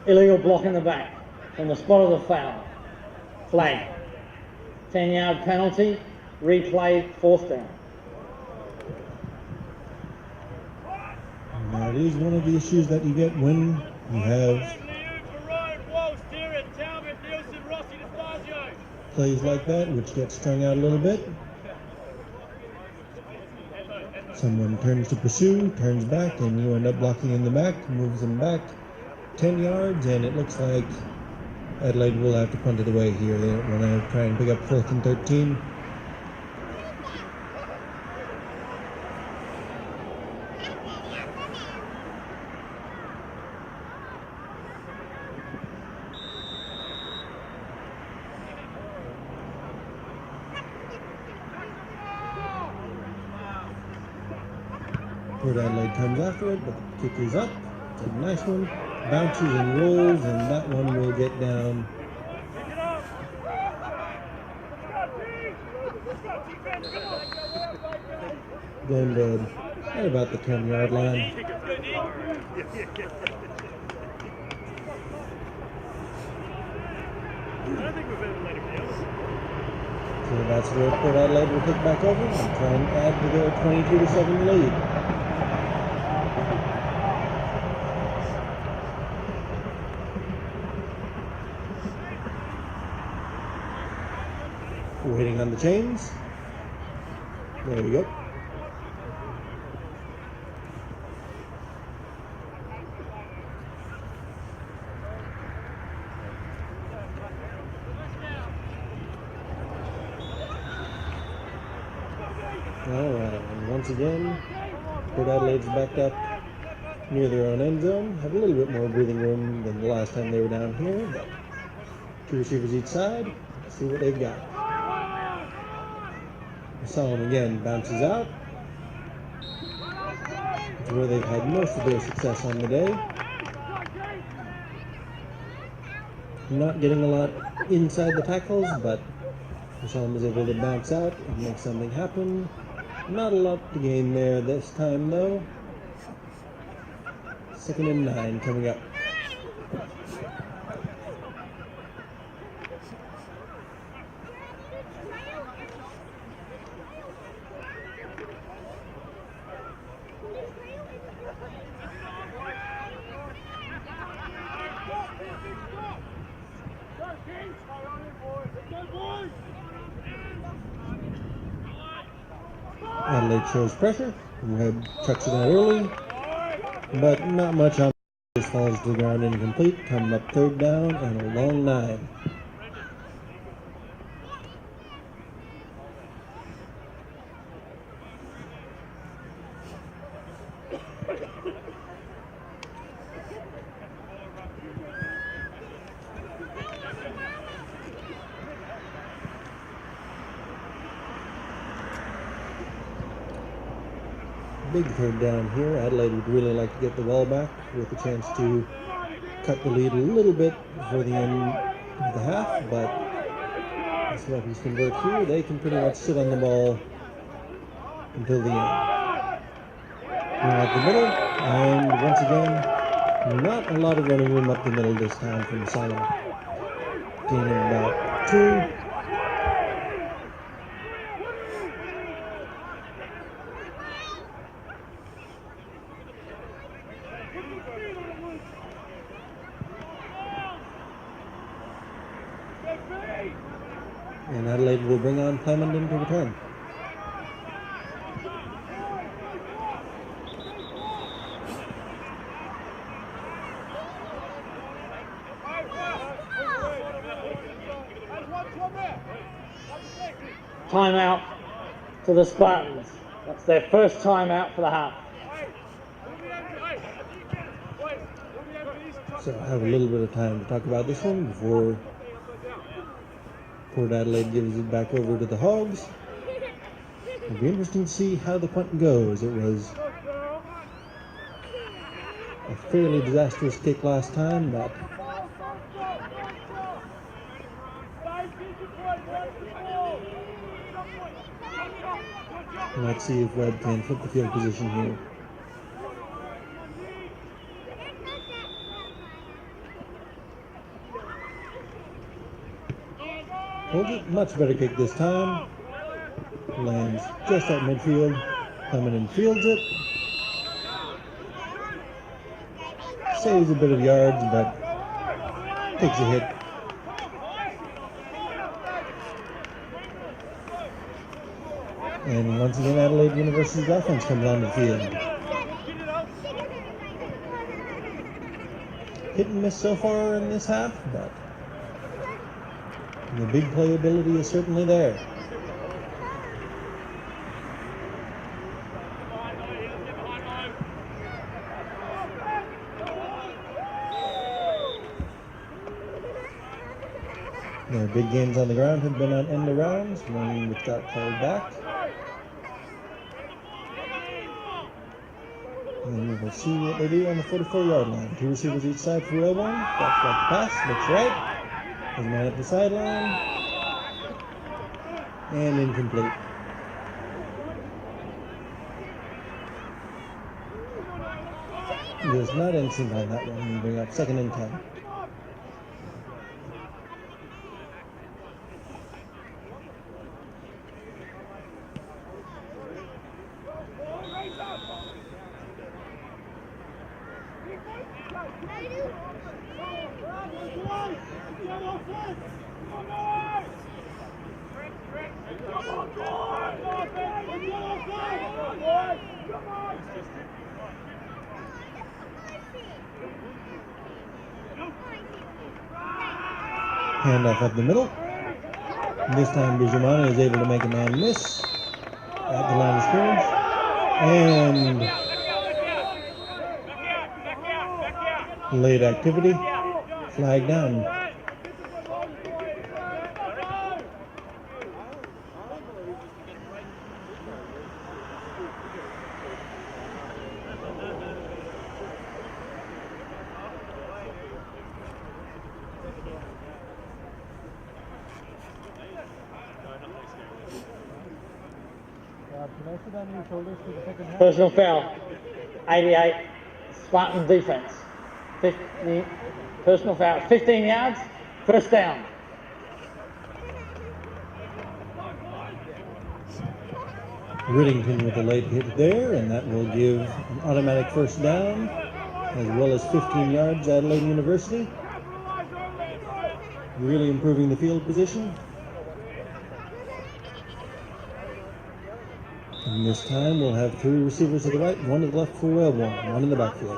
Illegal block in the back from the spot of the foul. Flag. 10-yard penalty. Replay, 4th down. That is one of the issues that you get when you have plays like that, which get strung out a little bit. Someone turns to pursue, turns back, and you end up blocking in the back, moves them back 10 yards, and it looks like Adelaide will have to punt it away here. They don't want to try and pick up 4th and 13. Port Adelaide comes after it, but the kick is up. It's a nice one. Bounces and rolls, and that one will get down. Going dead at about the 10-yard line. So that's where Port Adelaide will kick back over and try and add to their 22-7 lead. Waiting on the chains. There we go. Alright, and once again, Port Adelaide's backed up near their own end zone. Have a little bit more breathing room than the last time they were down here, but 2 receivers each side. Let's see what they've got. Solomon again bounces out. It's where they've had most of their success on the day. Not getting a lot inside the tackles, but Solomon is able to bounce out and make something happen. Not a lot to gain there this time, though. 2nd and 9 coming up. Adelaide shows pressure. Webb chucks it out early, but not much on. Just falls to the ground incomplete. Coming up 3rd down and a long 9. Big 3rd down here. Adelaide would really like to get the ball back with a chance to cut the lead a little bit before the end of the half, but as Spartans convert here, they can pretty much sit on the ball until the end. We're up the middle, and once again, not a lot of running room up the middle this time from Solomon. Gaining about 2. And Adelaide will bring on Clemendon to return. Timeout to the Spartans. That's their first timeout for the half. So I have a little bit of time to talk about this one before Port Adelaide gives it back over to the Hogs. It'll be interesting to see how the punt goes. It was a fairly disastrous kick last time, but let's see if Webb can flip the field position here. Holds it, much better kick this time. Lands just at midfield. Coming and fields it. Saves a bit of yards, but takes a hit. And once again, Adelaide University's offense comes on the field. Hit and miss so far in this half, but the big playability is certainly there. Their big gains on the ground have been on end arounds, one which got called back. And we'll see what they do on the 44-yard line. 2 receivers each side for Rail One. That's like the pass. Looks right. There's a man at the sideline. And incomplete. Does not end on that one. We bring up 2nd and 10. Handoff up the middle. This time Bijamani is able to make a man miss at the line of scrimmage. And late activity. Flag down. Personal foul, 88, Spartan defense. 50, personal foul, 15 yards, first down. Riddington with a late hit there, and that will give an automatic first down, as well as 15 yards Adelaide University. Really improving the field position. And this time we'll have 3 receivers to the right, 1 to the left for Rail One, 1 in the backfield.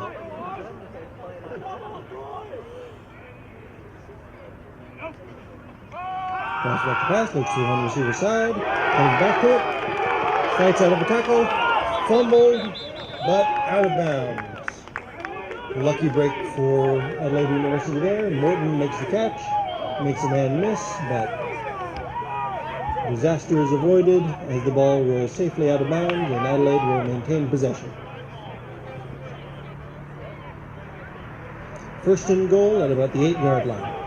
Cross back to pass, looks to the 1 receiver side, comes back to it, fights out of a tackle, fumbled, but out of bounds. Lucky break for Adelaide University there. Morton makes the catch, makes a man miss, but disaster is avoided as the ball rolls safely out of bounds and Adelaide will maintain possession. First and goal at about the 8-yard line.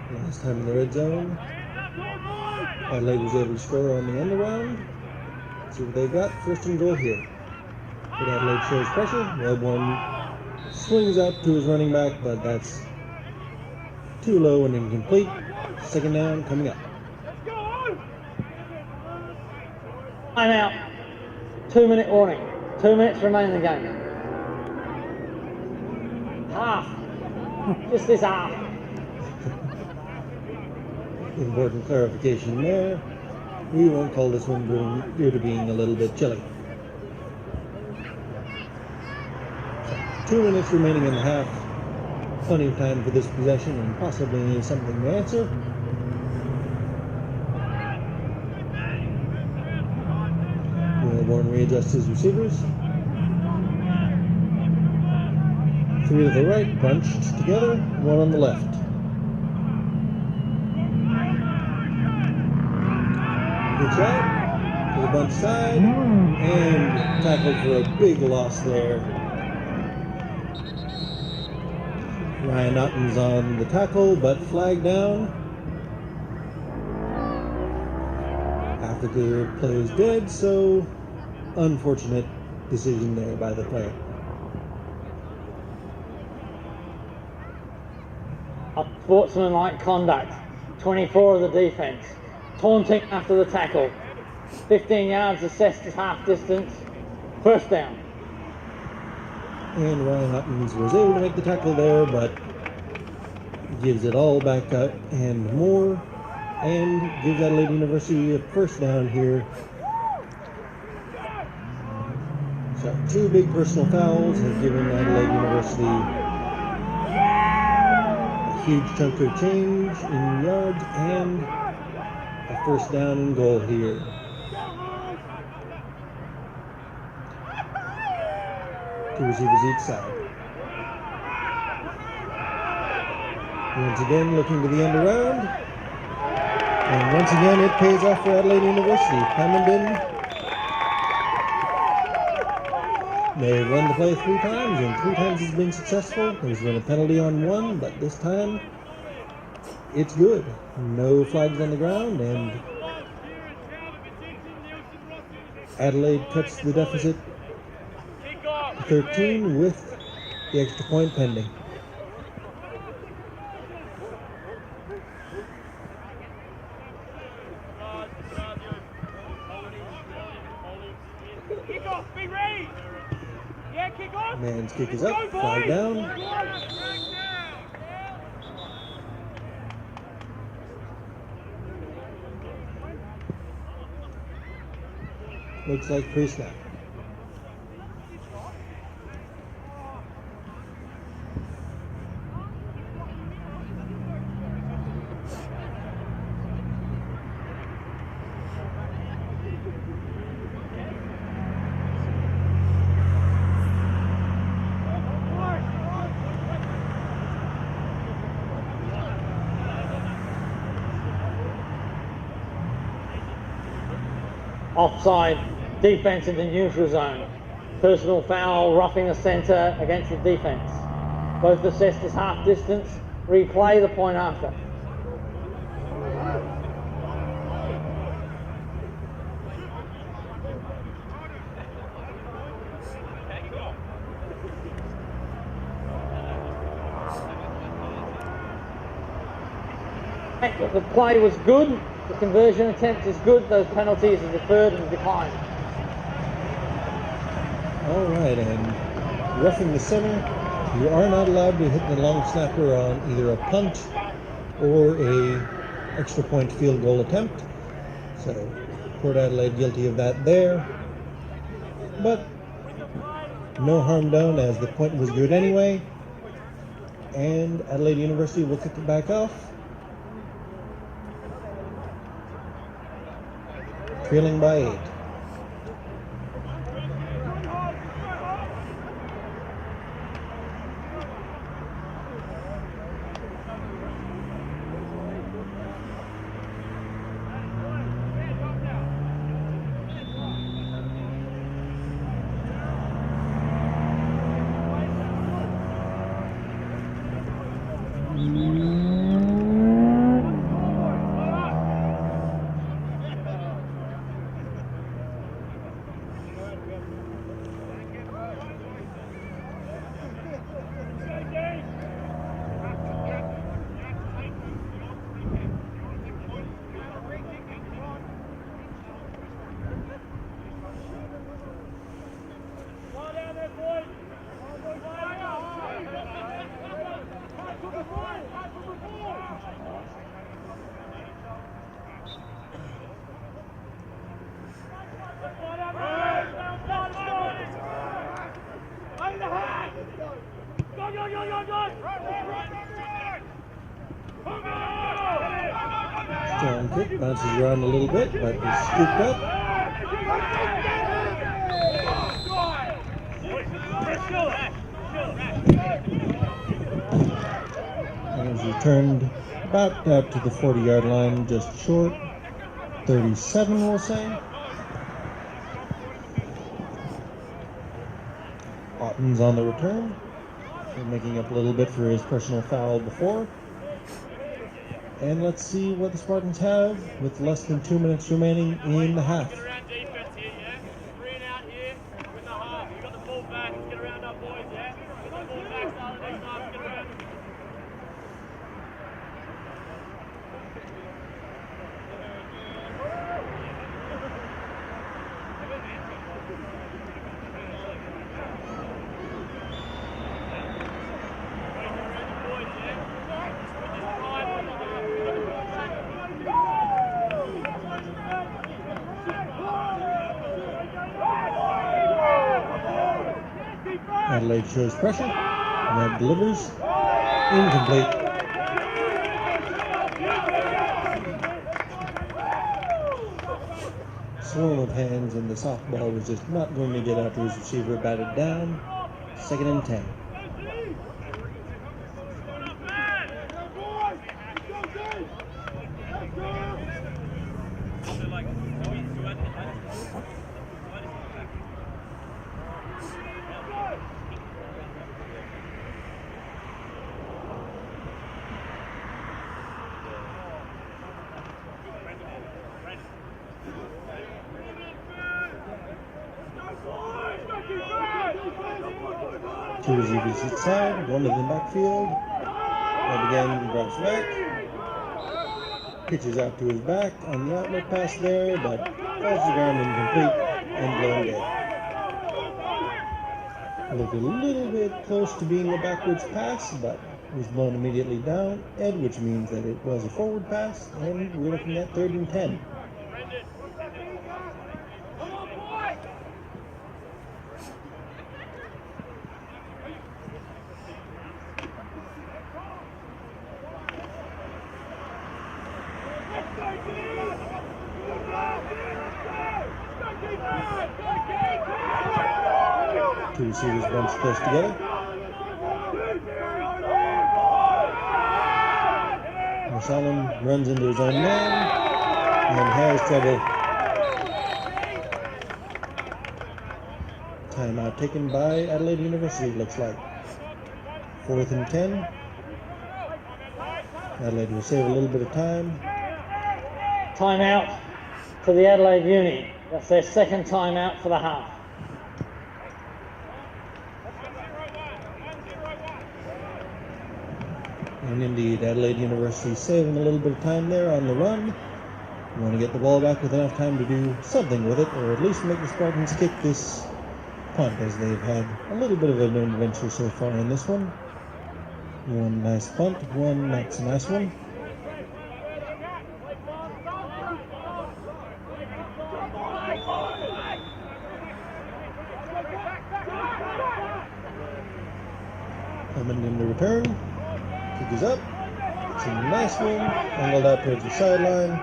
Last time in the red zone, Adelaide was able to score on the end around. See what they got. First and goal here. But Adelaide shows pressure. Web one swings out to his running back, but that's too low and incomplete. Second down coming up. Timeout. 2-minute warning. 2 minutes remain in the game. Half. Just this half. Important clarification there. We won't call this one due to being a little bit chilly. So, 2 minutes remaining in the half. Plenty of time for this possession and possibly something to answer. Warren readjusts his receivers. 3 to the right, bunched together, 1 on the left. Good shot to the bunch side, and tackled for a big loss there. Ryan Otten's on the tackle, but flagged down. After the play is dead, so unfortunate decision there by the player. Unsportsmanlike conduct. 24 of the defense. Taunting after the tackle. 15 yards assessed as half distance. First down. And Ryan Huttons was able to make the tackle there, but gives it all back up and more, and gives Adelaide University a first down here. So 2 big personal fouls have given Adelaide University a huge chunk of change in yards and a first down and goal here. Two receivers each side. Once again, looking to the end around. And once again, it pays off for Adelaide University. Hamilton, they've run the play 3 times, and 3 times it's been successful. There's been a penalty on 1, but this time it's good. No flags on the ground, and Adelaide cuts the deficit to 13 with the extra point pending. Man's kick is up, flag down. Looks like pre-snap. Offside, defence in the neutral zone. Personal foul, roughing the centre against the defence. Both assessed as half distance. Replay the point after. The play was good. The conversion attempt is good. Those penalties are deferred and declined. All right, and roughing the center, you are not allowed to hit the long snapper on either a punt or a extra point field goal attempt. So Port Adelaide guilty of that there. But no harm done, as the point was good anyway. And Adelaide University will kick it back off, trailing by 8. Strong kick, bounces around a little bit, but is scooped up. And is returned about out to the 40-yard line, just short. 37, we'll say. Otten's on the return, making up a little bit for his personal foul before. And let's see what the Spartans have with less than 2 minutes remaining in the half. Adelaide shows pressure, and that delivers. Incomplete. Swarm of hands, and the softball was just not going to get out to his receiver, batted down. Second and 10. Two receivers each side, one in the backfield. And again, drops back. Pitches out to his back on the outlet pass there, but falls to the ground incomplete and blown dead. Looked a little bit close to being a backwards pass, but was blown immediately down, which means that it was a forward pass, and we're looking at 3rd and 10. Two receivers bunched close together. Masalam runs into his own man and has trouble. Timeout taken by Adelaide University, looks like. 4th and 10. Adelaide will save a little bit of time. Timeout to the Adelaide Uni. That's their second timeout for the half. And indeed, Adelaide University saving a little bit of time there on the run. You want to get the ball back with enough time to do something with it, or at least make the Spartans kick this punt, as they've had a little bit of an adventure so far in this one. One nice punt, one not so nice one. Coming in the return. Kick is up. It's a nice one. Angled out towards the sideline.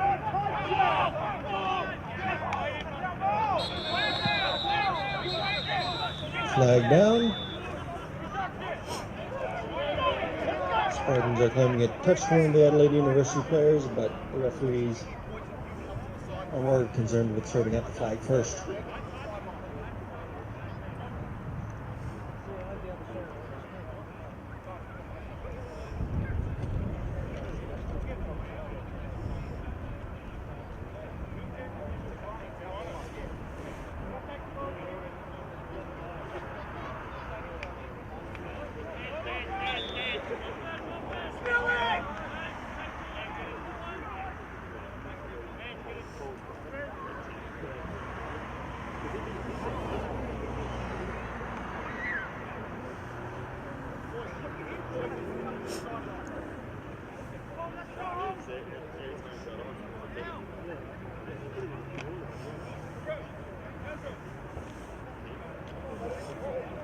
Flag down. Spartans are claiming it touched one of the Adelaide University players, but the referees are more concerned with sorting out the flag first.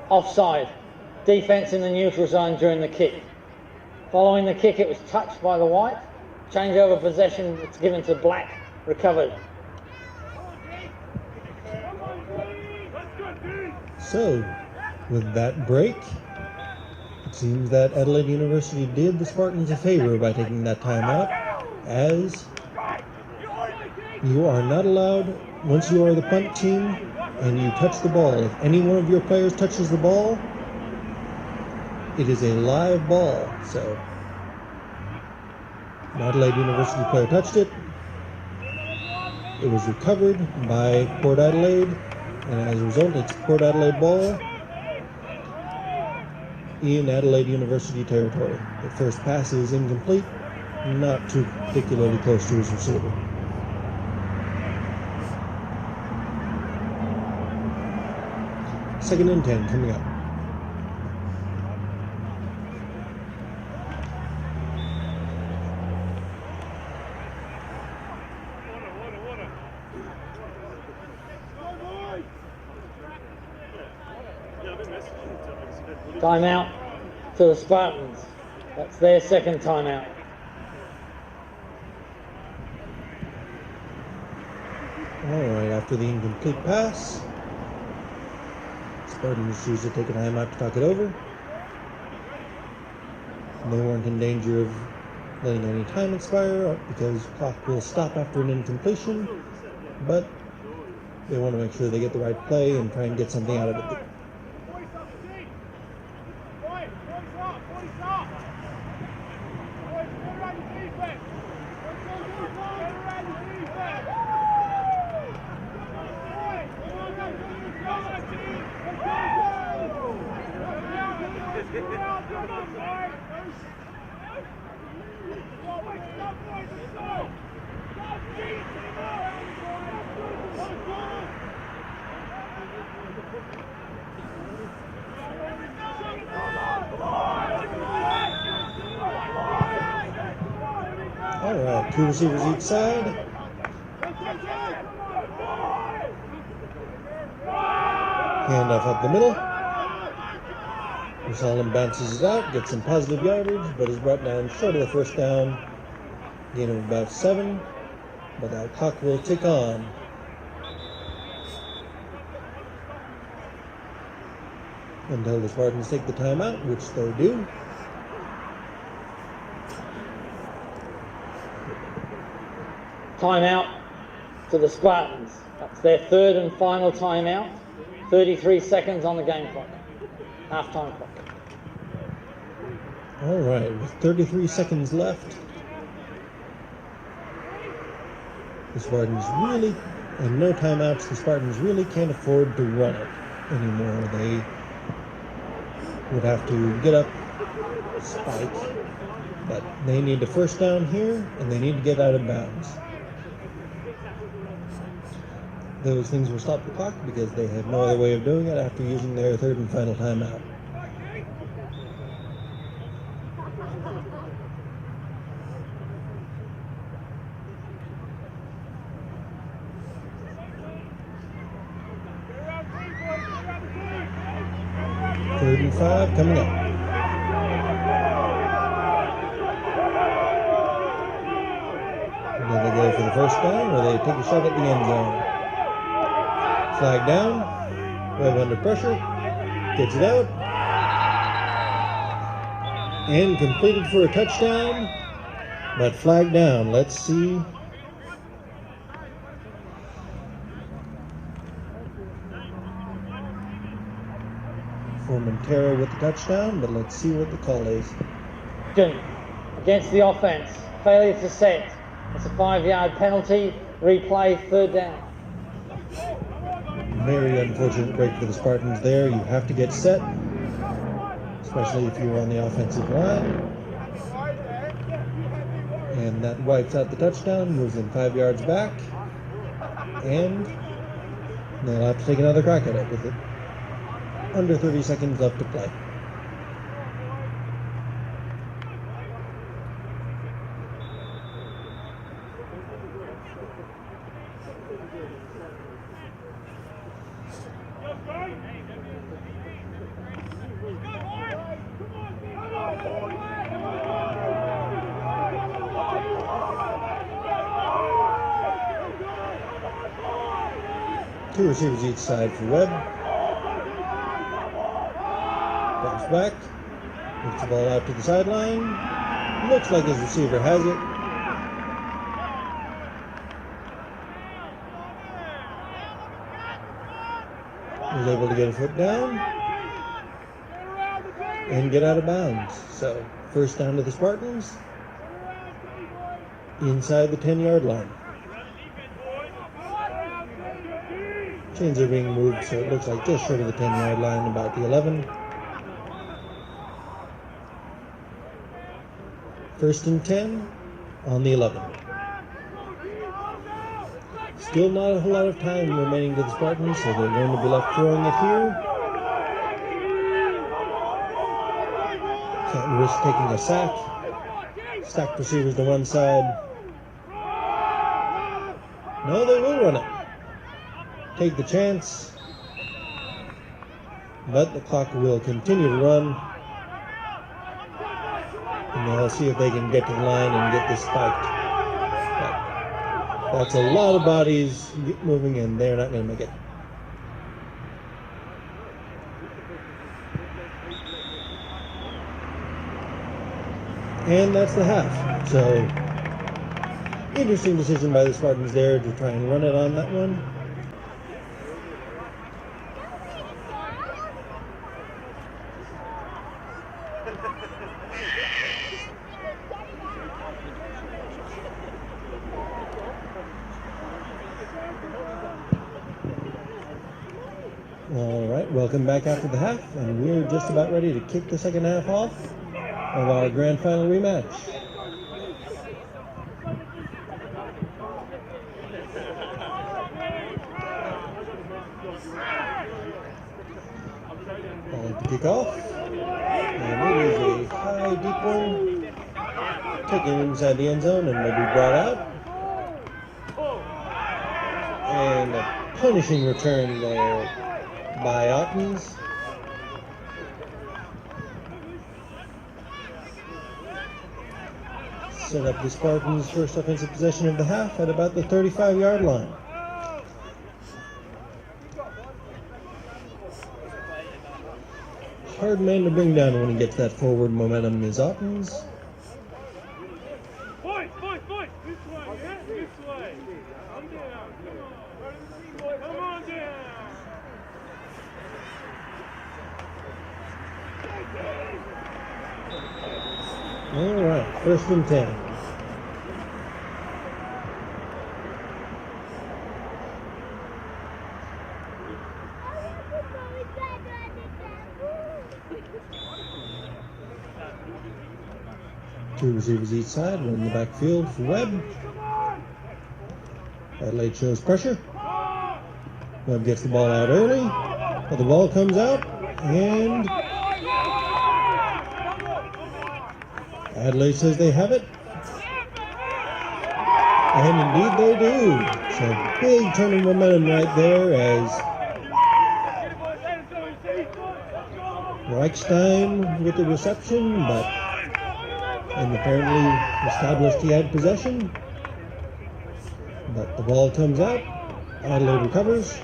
Offside. Defence in the neutral zone during the kick. Following the kick, it was touched by the white. Change over possession, it's given to black. Recovered. So, with that break, it seems that Adelaide University did the Spartans a favor by taking that time out, as you are not allowed, once you are the punt team and you touch the ball, if any one of your players touches the ball, it is a live ball. So, an Adelaide University player touched it. It was recovered by Port Adelaide, and as a result, it's Port Adelaide ball in Adelaide University territory. The first pass is incomplete, not too particularly close to his receiver. Second and 10 coming up. Timeout to the Spartans. That's their second timeout. All right, after the incomplete pass, Spartans choose to take a timeout to talk it over. And they weren't in danger of letting any time expire because the clock will stop after an incompletion, but they want to make sure they get the right play and try and get something out of it. All right, 2 receivers each side. Handoff up the middle. Solomon bounces it out, gets some positive yardage, but is brought down short of the first down. Gain of about 7, but that clock will tick on. Until the Spartans take the timeout, which they do. Timeout to the Spartans. That's their third and final timeout. 33 seconds on the game clock. Half-time clock. All right, with 33 seconds left, the Spartans really, and no timeouts, the Spartans really can't afford to run it anymore. They would have to get up, spike, but they need a first down here, and they need to get out of bounds. Those things will stop the clock because they have no other way of doing it after using their third and final timeout. Third and 5 coming up. Do they go for the first down or they take a shot at the end zone? Flag down. Webb under pressure. Gets it out. And completed for a touchdown. But flag down. Let's see. Montero with the touchdown, but let's see what the call is. Against the offense, failure to set. It's a 5-yard penalty. Replay, third down. Very unfortunate break for the Spartans there. You have to get set, especially if you're on the offensive line. And that wipes out the touchdown, moves them 5 yards back, and they'll have to take another crack at it with it. Under 30 seconds left to play. Two receivers each side for Webb. Drops back, gets the ball out to the sideline. Looks like his receiver has it. Was able to get a foot down and get out of bounds. So, first down to the Spartans inside the 10-yard line. Chains are being moved, so it looks like just short of the 10-yard line, about the 11. First and 10 on the 11. Still not a whole lot of time remaining to the Spartans, so they're going to be left throwing it here. Can't risk taking a sack. Stacked receivers to one side. No, they will run it. Take the chance. But the clock will continue to run. And they'll see if they can get to the line and get this spiked. But that's a lot of bodies moving, and they're not going to make it. And that's the half. So, interesting decision by the Spartans there to try and run it on that one. All right, welcome back after the half, and we're just about ready to kick the second half off of our grand final rematch. Ball to kick off, and it is a high, deep one, taken inside the end zone and will be brought out. And a punishing return there by Ottens. Set up the Spartans' first offensive possession of the half at about the 35-yard line. Hard man to bring down when he gets that forward momentum is Ottens. All right, 1st and 10. Two receivers each side, one in the backfield for Webb. Adelaide shows pressure. Webb gets the ball out early, but the ball comes out, and Adelaide says they have it. And indeed they do. So big turn of momentum right there as Reichstein with the reception, and apparently established he had possession. But the ball comes out. Adelaide recovers.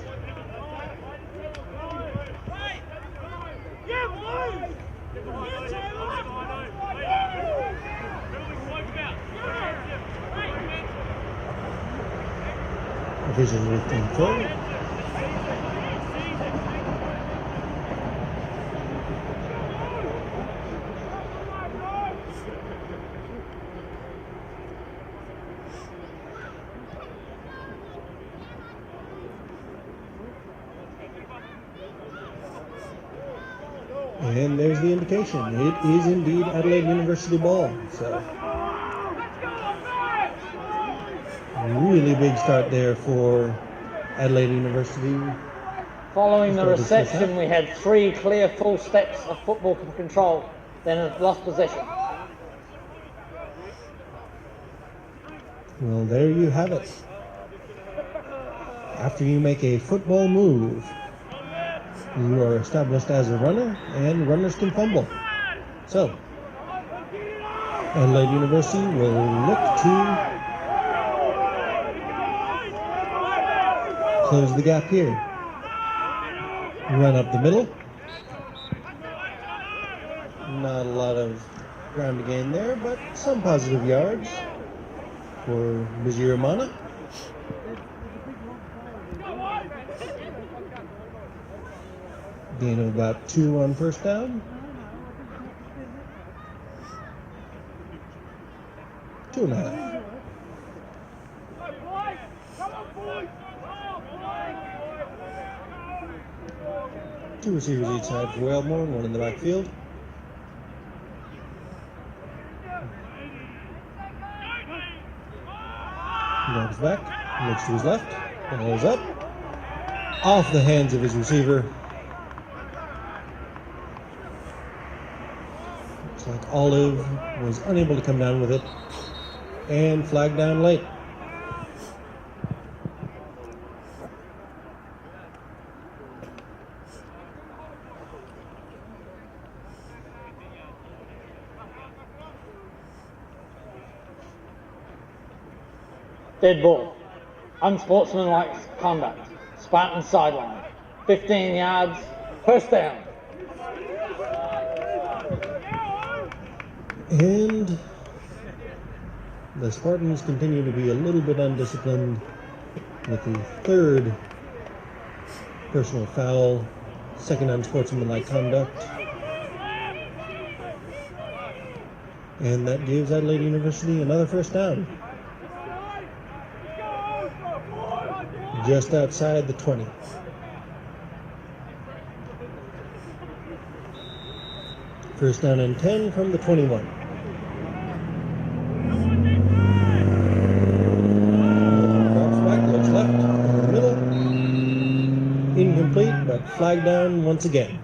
Vision with control. And there's the indication. It is indeed Adelaide University ball. So really big start there for Adelaide University. Following the reception, we had 3 clear full steps of football control, then it lost possession. Well, there you have it. After you make a football move, you are established as a runner, and runners can fumble. So, Adelaide University will look to close the gap here. Run up the middle. Not a lot of ground to gain there, but some positive yards for Biziramana. Gain of about 2 on first down. 2.5. Two receivers each side for Wellborn, one in the backfield. He drops back, looks to his left, ball is up, off the hands of his receiver. Looks like Olive was unable to come down with it, and flagged down late. Dead ball. Unsportsmanlike conduct. Spartan sideline. 15 yards. First down. And The Spartans continue to be a little bit undisciplined with the third personal foul, second unsportsmanlike conduct. And that gives Adelaide University another first down. Just outside the 20. First down and 10 from the 21. Drops back, looks left, in the middle. Incomplete, but flag down once again.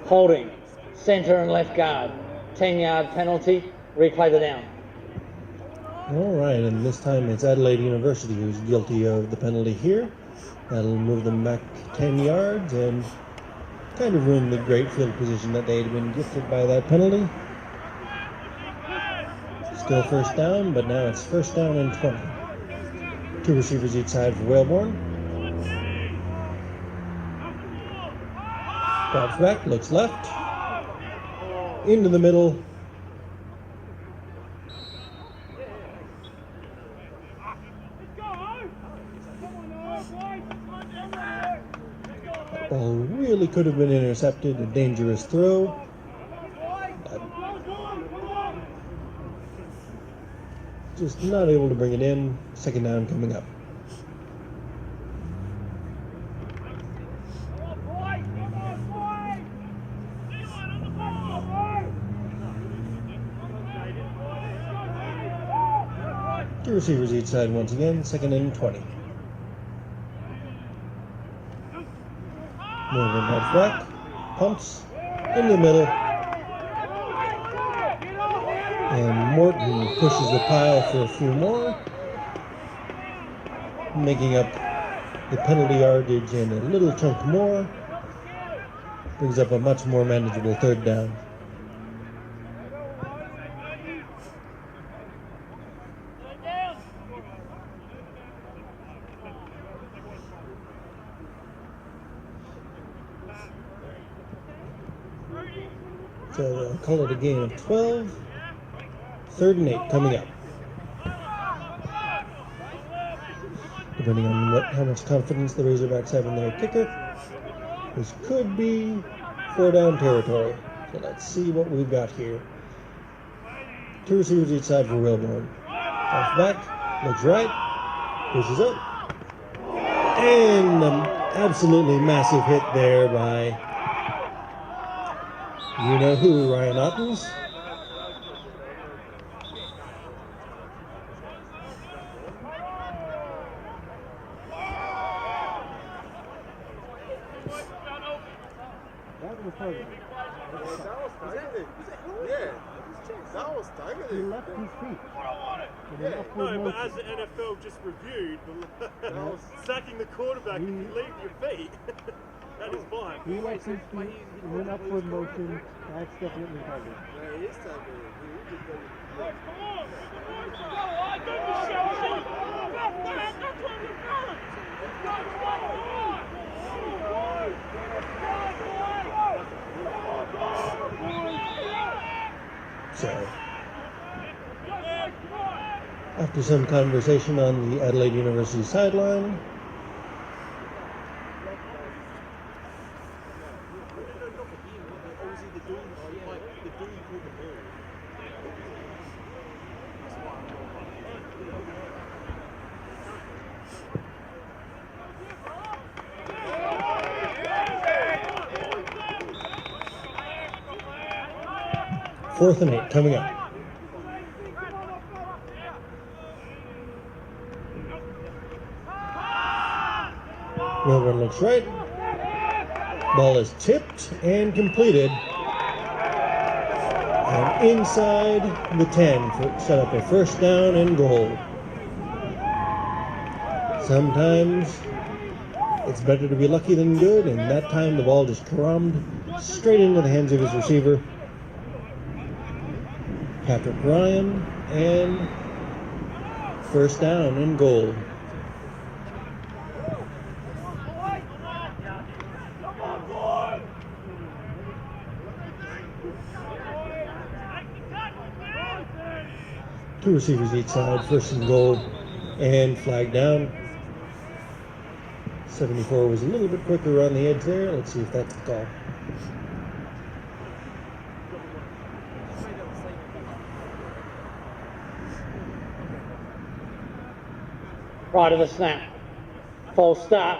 Holding, centre and left guard, 10-yard penalty, replay the down. All right, and this time it's Adelaide University who's guilty of the penalty here. That'll move them back 10 yards and kind of ruin the great field position that they had been gifted by that penalty. Still first down, but now it's first down and 20. Two receivers each side for Whalebourne. Drops back, looks left, into the middle. Ball really could have been intercepted, a dangerous throw. Just not able to bring it in. Second down coming up. Two receivers each side once again, second and 20. Moving heads back, pumps, into the middle. And Morton pushes the pile for a few more, making up the penalty yardage and a little chunk more. Brings up a much more manageable third down. So they'll call it a game of 12. Third and 8 coming up. Depending on how much confidence the Razorbacks have in their kicker, this could be 4-down territory. So let's see what we've got here. Two receivers each side for Whalebourne. Off back, looks right, pushes up, and an absolutely massive hit there by you know who, Ryan Ottens. He left his feet. No, but as the NFL just reviewed, sacking the quarterback if you leave your feet, that is fine. He left his feet in an upward motion. That's definitely targeted. Yeah, he is targeted. So, after some conversation on the Adelaide University sideline, fourth and 8 coming up. Whalebourne looks right. Ball is tipped and completed. And inside the 10 for set up a first down and goal. Sometimes It's better to be lucky than good, and that time the ball just caromed straight into the hands of his receiver, Patrick Ryan, and first down and goal. Two receivers each side, first and goal, and flag down. 74 was a little bit quicker on the edge there. Let's see if that's the call. Right of the snap. False start.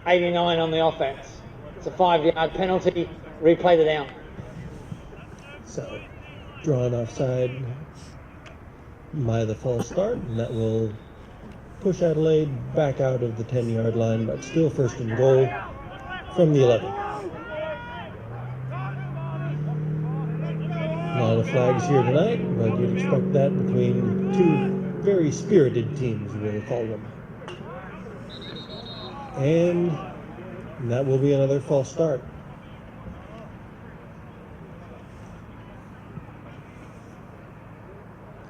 89 on the offense. It's a 5-yard penalty. Replay the down. So, drawn offside by the false start, and that will push Adelaide back out of the 10-yard line, but still first and goal from the 11. A lot of flags here tonight, but you'd expect that between two very spirited teams, we'll call them. And that will be another false start.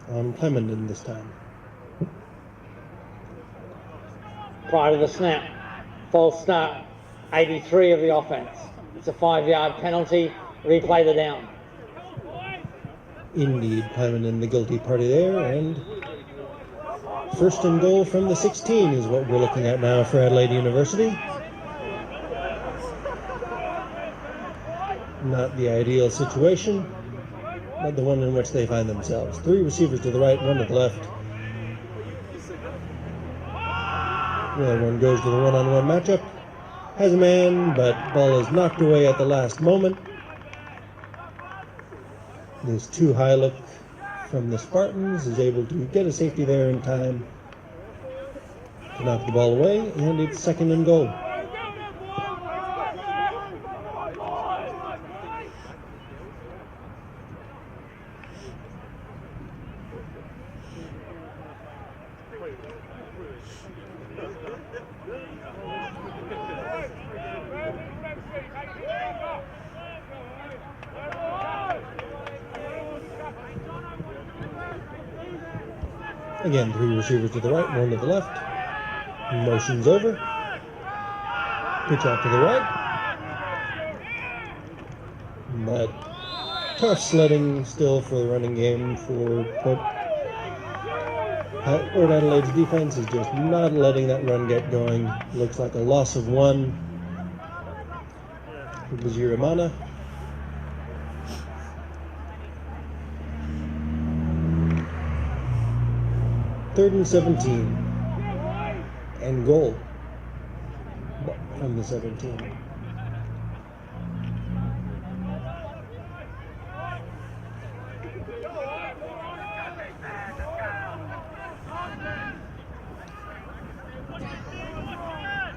On Clemendon this time. Prior to the snap. False start. 83 of the offense. It's a 5-yard penalty. Replay the down. Indeed, Clemendon the guilty party there, and first and goal from the 16 is what we're looking at now for Adelaide University. Not the ideal situation, but the one in which they find themselves. Three receivers to the right, one to the left. The other one goes to the one-on-one matchup. Has a man, but ball is knocked away at the last moment. This too high look from the Spartans is able to get a safety there in time to knock the ball away, and it's second and goal. Again, three receivers to the right, one to the left. Motion's over. Pitch out to the right. But tough sledding still for the running game for Port Adelaide's defense is just not letting that run get going. Looks like a loss of one. It was Uramana. Third and 17, and goal from the 17.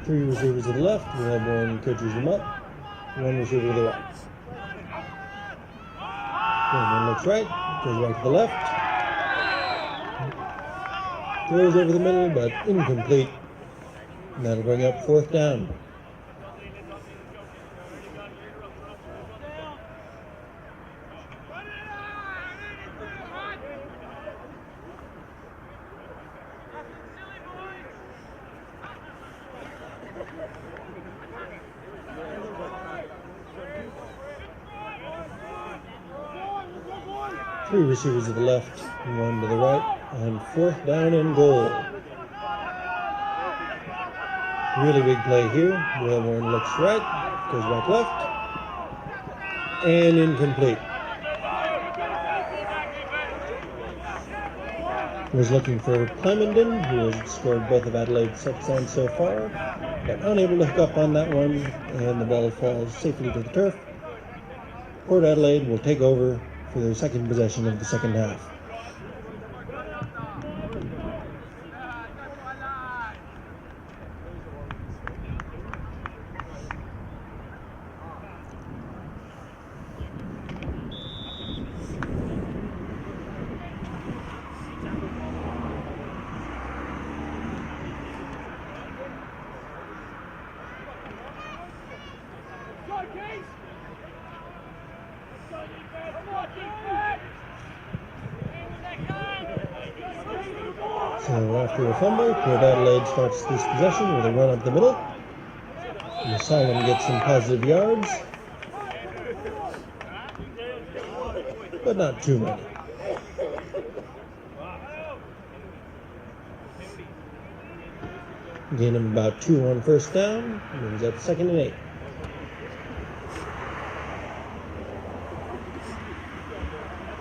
Three receivers to the left, Wellborn coaches them up. One receiver to the right. One looks right, goes right to the left. Throws over the middle, but incomplete. And that'll bring up fourth down. Three receivers to the left, one to the right. And fourth down and goal. Really big play here. Wellborn looks right, goes back left, and incomplete. Was looking for Clemendon, who has scored both of Adelaide's touchdowns so far, but unable to hook up on that one, and the ball falls safely to the turf. Port Adelaide will take over for their second possession of the second half. So after a fumble, Port Adelaide starts this possession with a run up the middle. And Asylum gets some positive yards, but not too many. Gain of about 2 on first down, brings up 2nd and 8.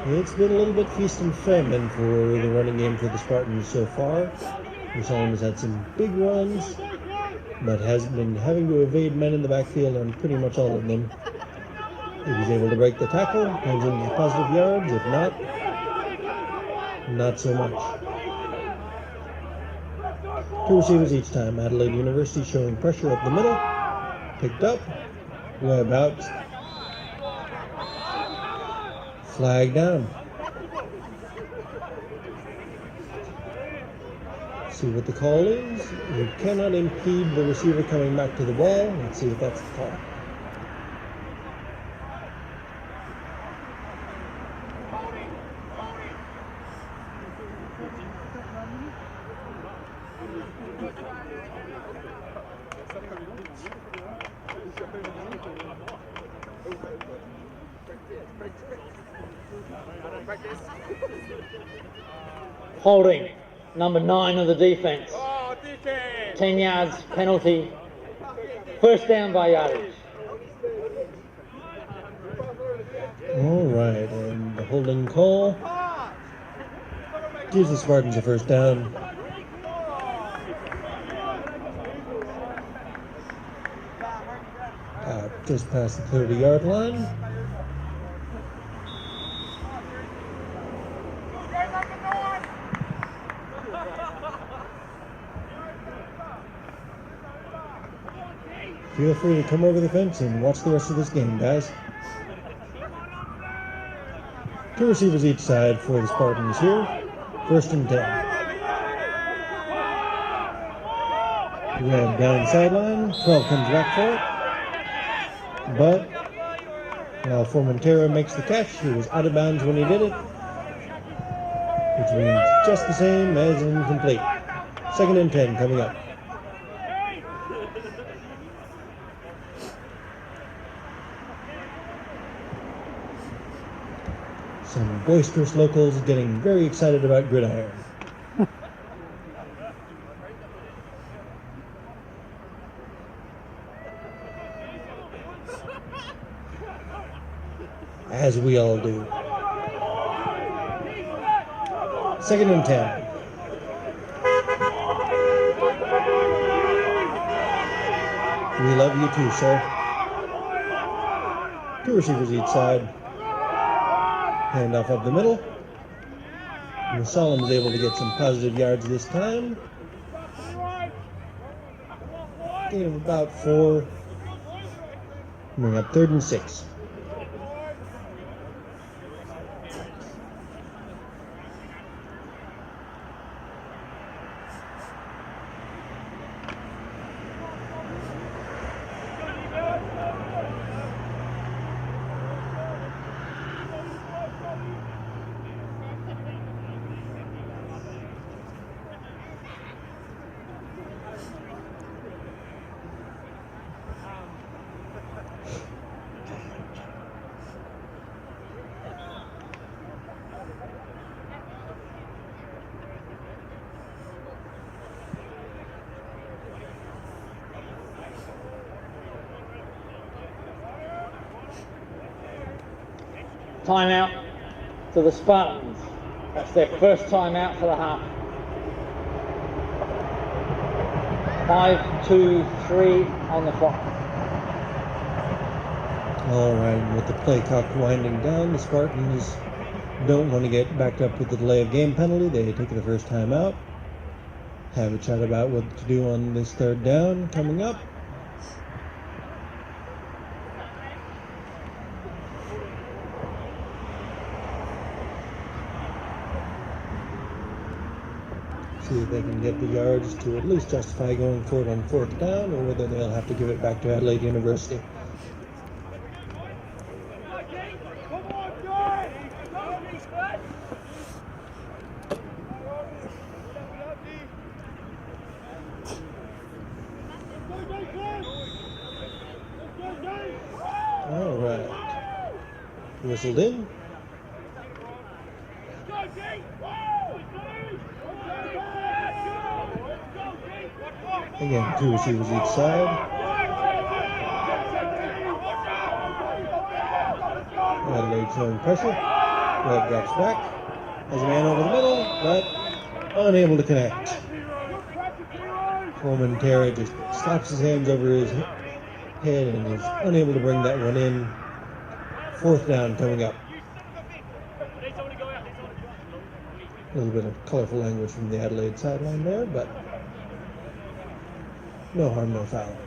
It's been a little bit feast and famine for the running game for the Spartans so far. Asylum has had some big runs, but has been having to evade men in the backfield on pretty much all of them. If he's able to break the tackle, turns into positive yards. If not so much. 2 receivers each time. Adelaide University showing pressure up the middle. Picked up. Webb out. Flag down. See what the call is. You cannot impede the receiver coming back to the ball. Let's see if that's the call. Holding, number 9 of the defense. 10 yards penalty. First down by yardage. All right, and the holding call gives the Spartans a first down. Just past the 30-yard line. Feel free to come over the fence and watch the rest of this game, guys. 2 receivers each side for the Spartans here. 1st and 10. Webb down sideline. 12 comes back for it. But Formentera makes the catch. He was out of bounds when he did it, which means just the same as incomplete. 2nd and 10 coming up. Some boisterous locals getting very excited about gridiron. As we all do. 2nd and 10. We love you too, sir. 2 receivers each side. Handoff up the middle. And Solomon is able to get some positive yards this time. Gain of about 4. Bring up 3rd and 6. Timeout to the Spartans. That's their first timeout for the half. 5, 2, 3 on the clock. All right, with the play clock winding down, the Spartans don't want to get backed up with the delay of game penalty. They take the first time out. Have a chat about what to do on this 3rd down coming up. See if they can get the yards to at least justify going for it on 4th down, or whether they'll have to give it back to Adelaide University. Whistled in. Again, 2 receivers each side. Adelaide showing pressure. Webb drops back. Has a man over the middle, but unable to connect. Coleman Terra just slaps his hands over his head and is unable to bring that one in. 4th down coming up. A little bit of colorful language from the Adelaide sideline there, but no harm, no foul.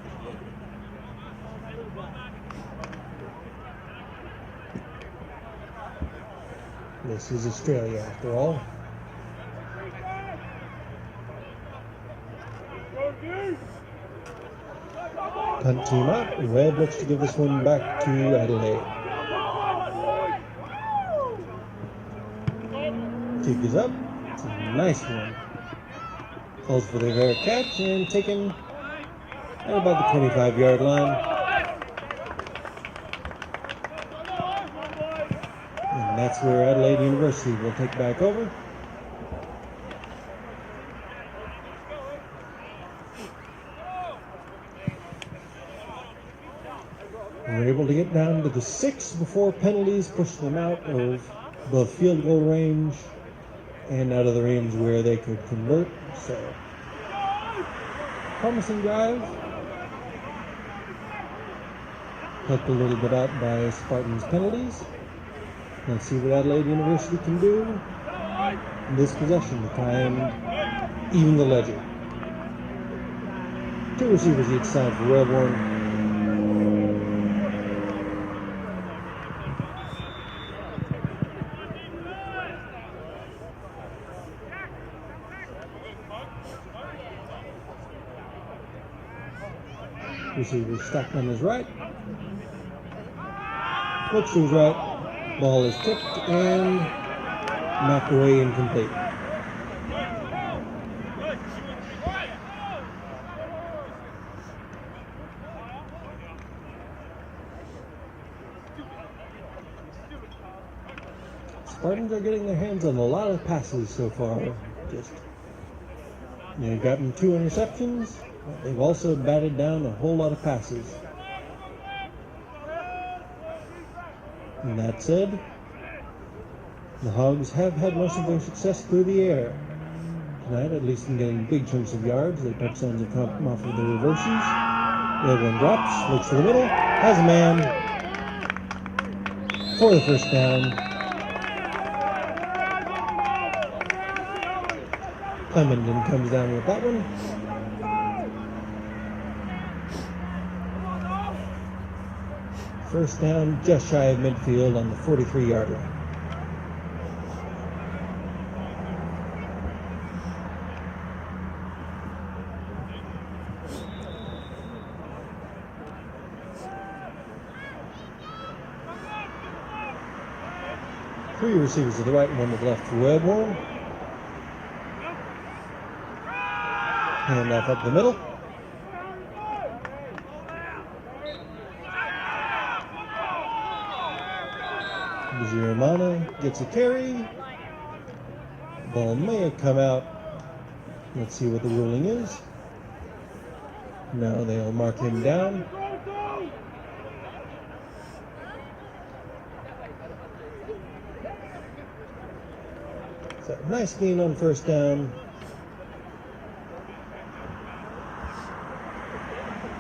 This is Australia after all. Punt team up. Webb looks to give this one back to Adelaide. Kick is up. It's a nice one. Calls for the fair catch and taken at about the 25-yard line. And that's where Adelaide University will take back over. We're able to get down to the 6 before penalties push them out of both field goal range and out of the range where they could convert. So, promising drive. Helped a little bit out by Spartans penalties. Let's see what Adelaide University can do in this possession to try and even the ledger. 2 receivers each side for Wellborn. Receiver stacked on his right. Looks to his right. Ball is tipped and knocked away incomplete. Spartans are getting their hands on a lot of passes so far. They've gotten 2 interceptions. They've also batted down a whole lot of passes. And that said, the Hogs have had most of their success through the air. Tonight, at least in getting big chunks of yards. Their touchdowns have come off of the reverses. The other one drops, looks to the middle, has a man for the 1st down. Clemendon comes down with that one. First down, just shy of midfield on the 43-yard line. Three receivers to the right and one to the left for Wellborn. Hand off up the middle. Giramana gets a carry. Ball may have come out. Let's see what the ruling is. No, they'll mark him down. So nice gain on 1st down.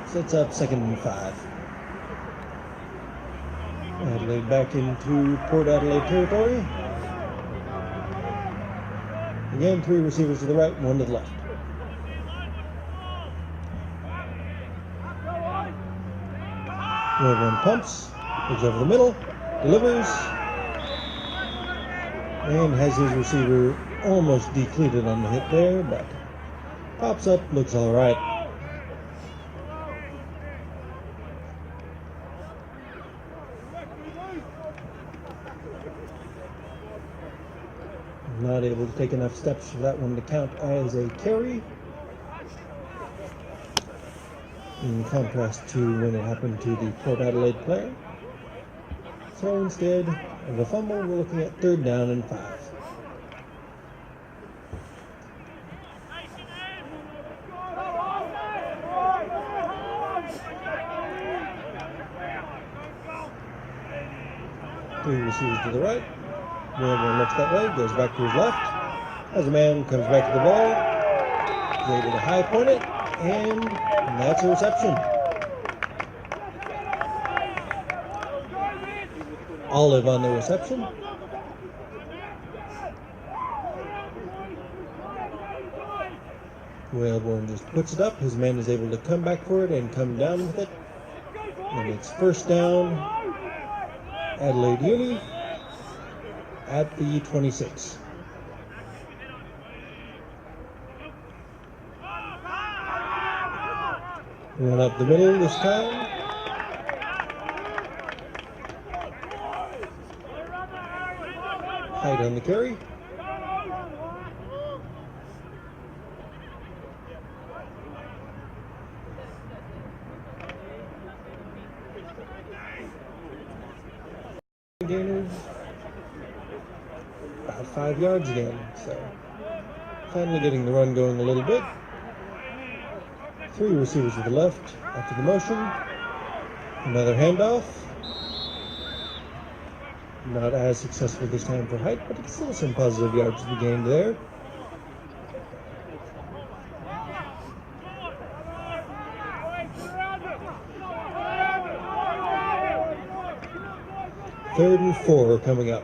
Sets up 2nd and 5. Adelaide back into Port Adelaide territory. Again, 3 receivers to the right, 1 to the left. One pumps, goes over the middle, delivers, and has his receiver almost decleated on the hit there, but pops up, looks all right. Not able to take enough steps for that one to count as a carry. In contrast to when it happened to the Port Adelaide player. throw instead of a fumble. We're looking at 3rd down and 5. Three receivers to the right. Wilburn looks that way, goes back to his left. As a man comes back to the ball, is able to high point it, and that's a reception. Olive on the reception. Whalebone just puts it up. His man is able to come back for it and come down with it. And it's 1st down, Adelaide Uni at the 26. Run up the middle this time. Height on the carry. Gainers about 5 yards again, so finally getting the run going a little bit. 3 receivers to the left after the motion. Another handoff. Not as successful this time for Height, but it's still some positive yards to be gained there. Third and 4 coming up.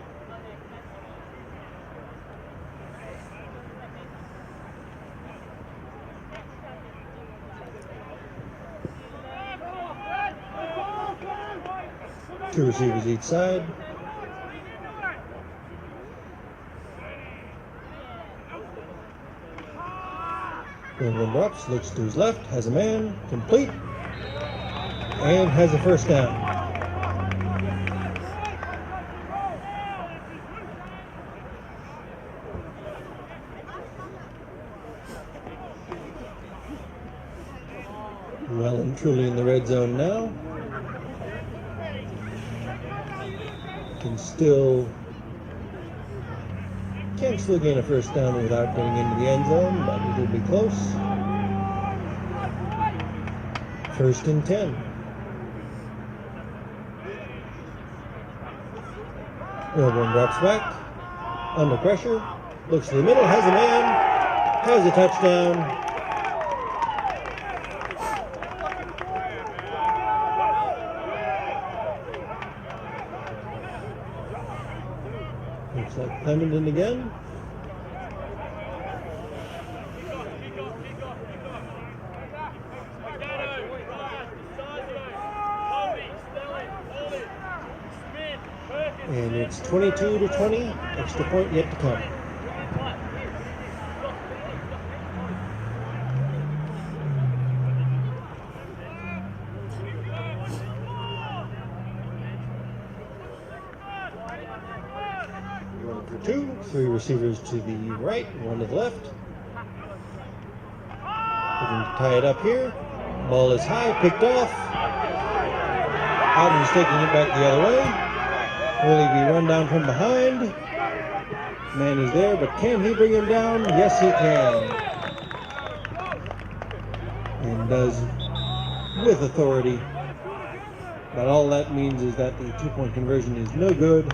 Two receivers each side. Wilburn drops, looks to his left, has a man, complete, and has a 1st down. Well and truly in the red zone now. Can still gain a 1st down without getting into the end zone, but it'll be close. 1st and 10. Wilburn drops back, under pressure, looks to the middle, has a man, has a touchdown. Looks like Clementon again. And it's 22-20, extra point yet to come. One for 2, 3 receivers to the right, 1 to the left. Looking to tie it up here. Ball is high, picked off. Adams taking it back the other way. Will he be run down from behind? Man is there, but can he bring him down? Yes, he can. And does with authority. But all that means is that the 2-point conversion is no good.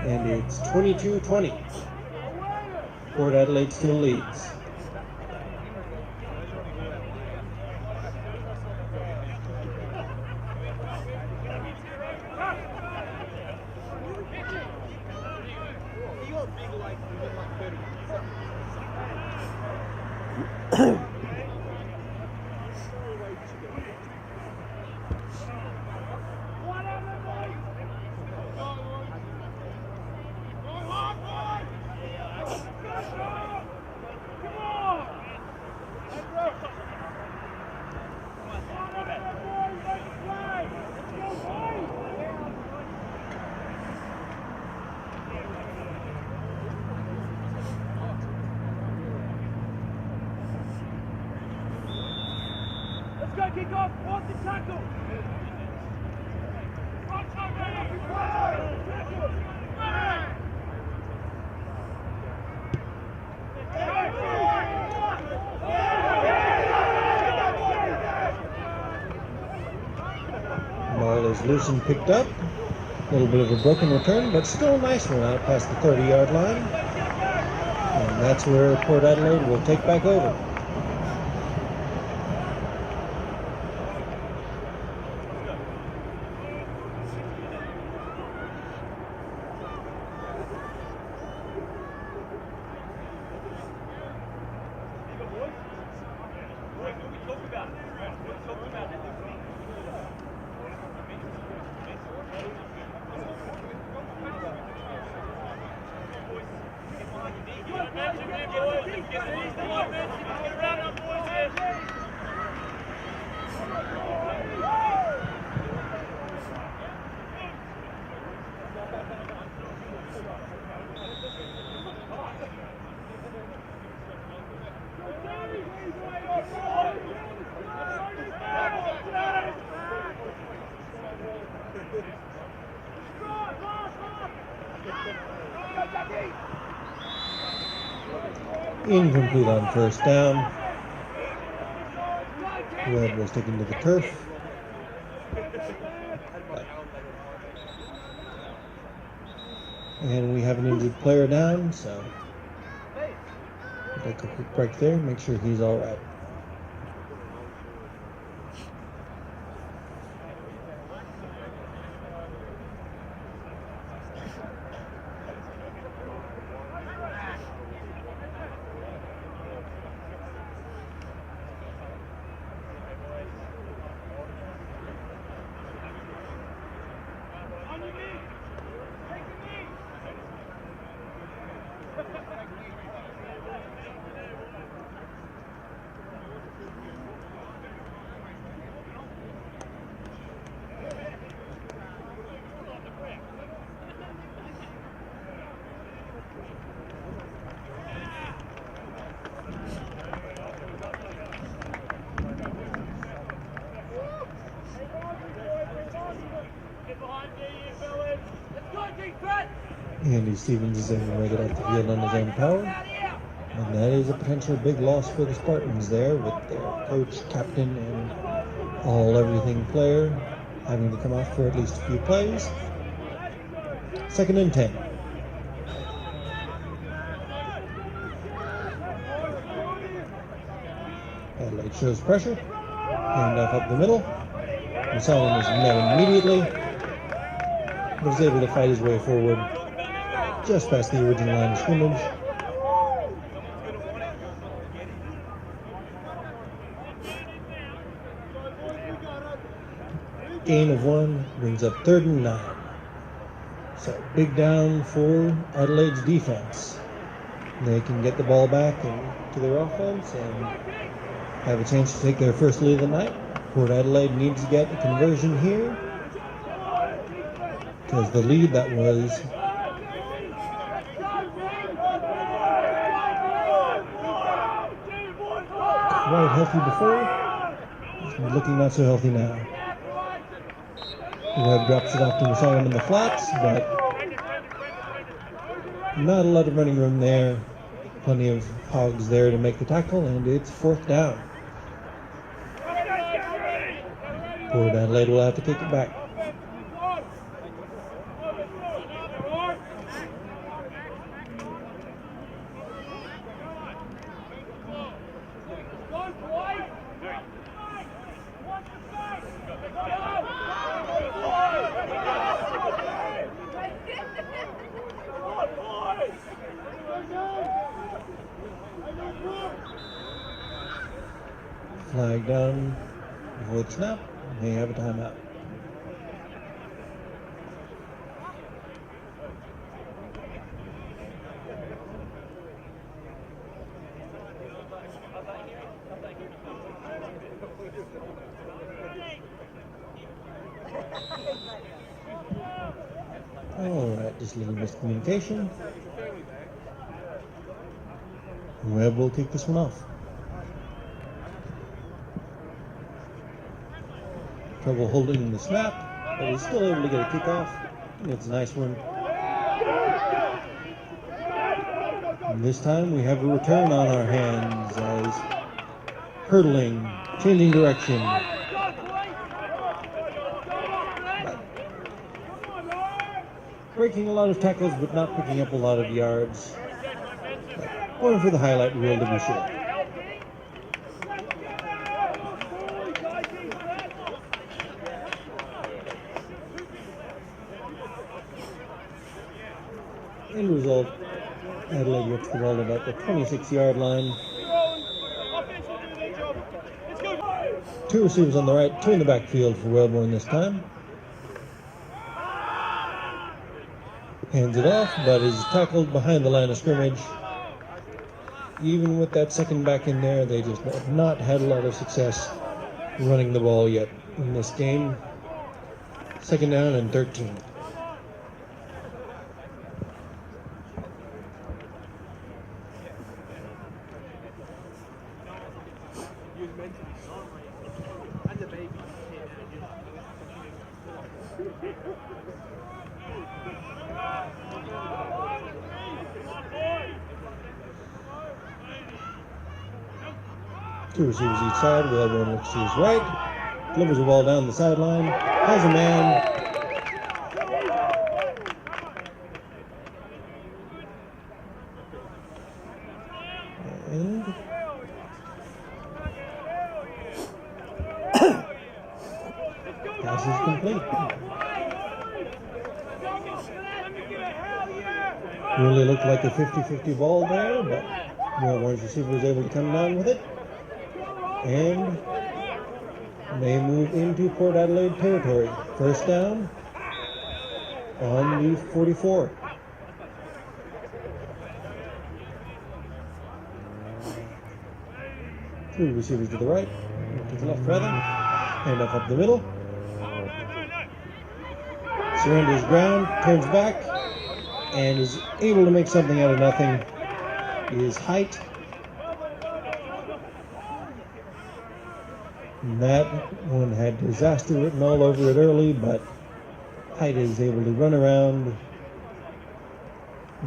And it's 22-20. Port Adelaide still leads. Kick off, off the tackle. Ball is loose and picked up. A little bit of a broken return, but still a nice one out past the 30-yard line. And that's where Port Adelaide will take back over. Incomplete on first down. Webb was taken to the turf. And we have an injured player down, so take a quick break there, make sure he's all right. Andy Stevens is able to make it off the field on his own power. And that is a potential big loss for the Spartans there, with their coach, captain, and all-everything player having to come off for at least a few plays. 2nd and 10. Adelaide shows pressure. Handoff up the middle. Mussolin is met immediately. Was able to fight his way forward just past the original line of scrimmage. Gain of 1 brings up 3rd and 9. So big down for Adelaide's defense. They can get the ball back into their offense and have a chance to take their first lead of the night. Port Adelaide needs to get a conversion here, because the lead that was quite healthy before is looking not so healthy now. Webb drops it off to Mussolin in the flats, but not a lot of running room there. Plenty of hogs there to make the tackle, and it's 4th down. Port Adelaide will have to kick it back. Flag down before the snap. They have a timeout. Alright, just a little miscommunication. Webb will kick this one off. Trouble holding the snap. but he's still able to get a kickoff. And it's a nice one. And this time we have a return on our hands as hurdling, changing direction. Breaking a lot of tackles, but not picking up a lot of yards. Going for the highlight reel to be sure. End result, Adelaide gets the ball about the 26-yard line. 2 receivers on the right, 2 in the backfield for Wellborn this time. Hands it off, but is tackled behind the line of scrimmage. Even with that second back in there, they just have not had a lot of success running the ball yet in this game. 2nd down and 13. Two receivers each side. Wellborn looks to his right. Delivers the ball down the sideline. Has a man. And pass is complete. Really looked like a 50-50 ball there, but Wellborn's receiver was able to come down with it. And they move into Port Adelaide territory. 1st down on the 44. Three receivers to the right, to the left rather. Hand off up the middle. Surrenders ground, turns back, and is able to make something out of nothing. His height. That one had disaster written all over it early, but Height is able to run around,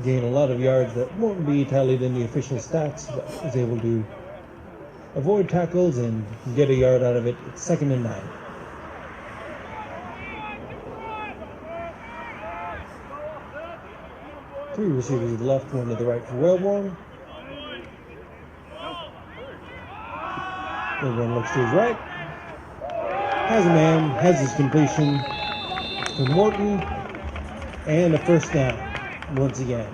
gain a lot of yards that won't be tallied in the official stats, but is able to avoid tackles and get a yard out of it. It's 2nd and 9. Three receivers to the left, 1 to the right for Wellborn. Wellborn looks to his right. Has a man, has his completion for Morton, and a 1st down once again.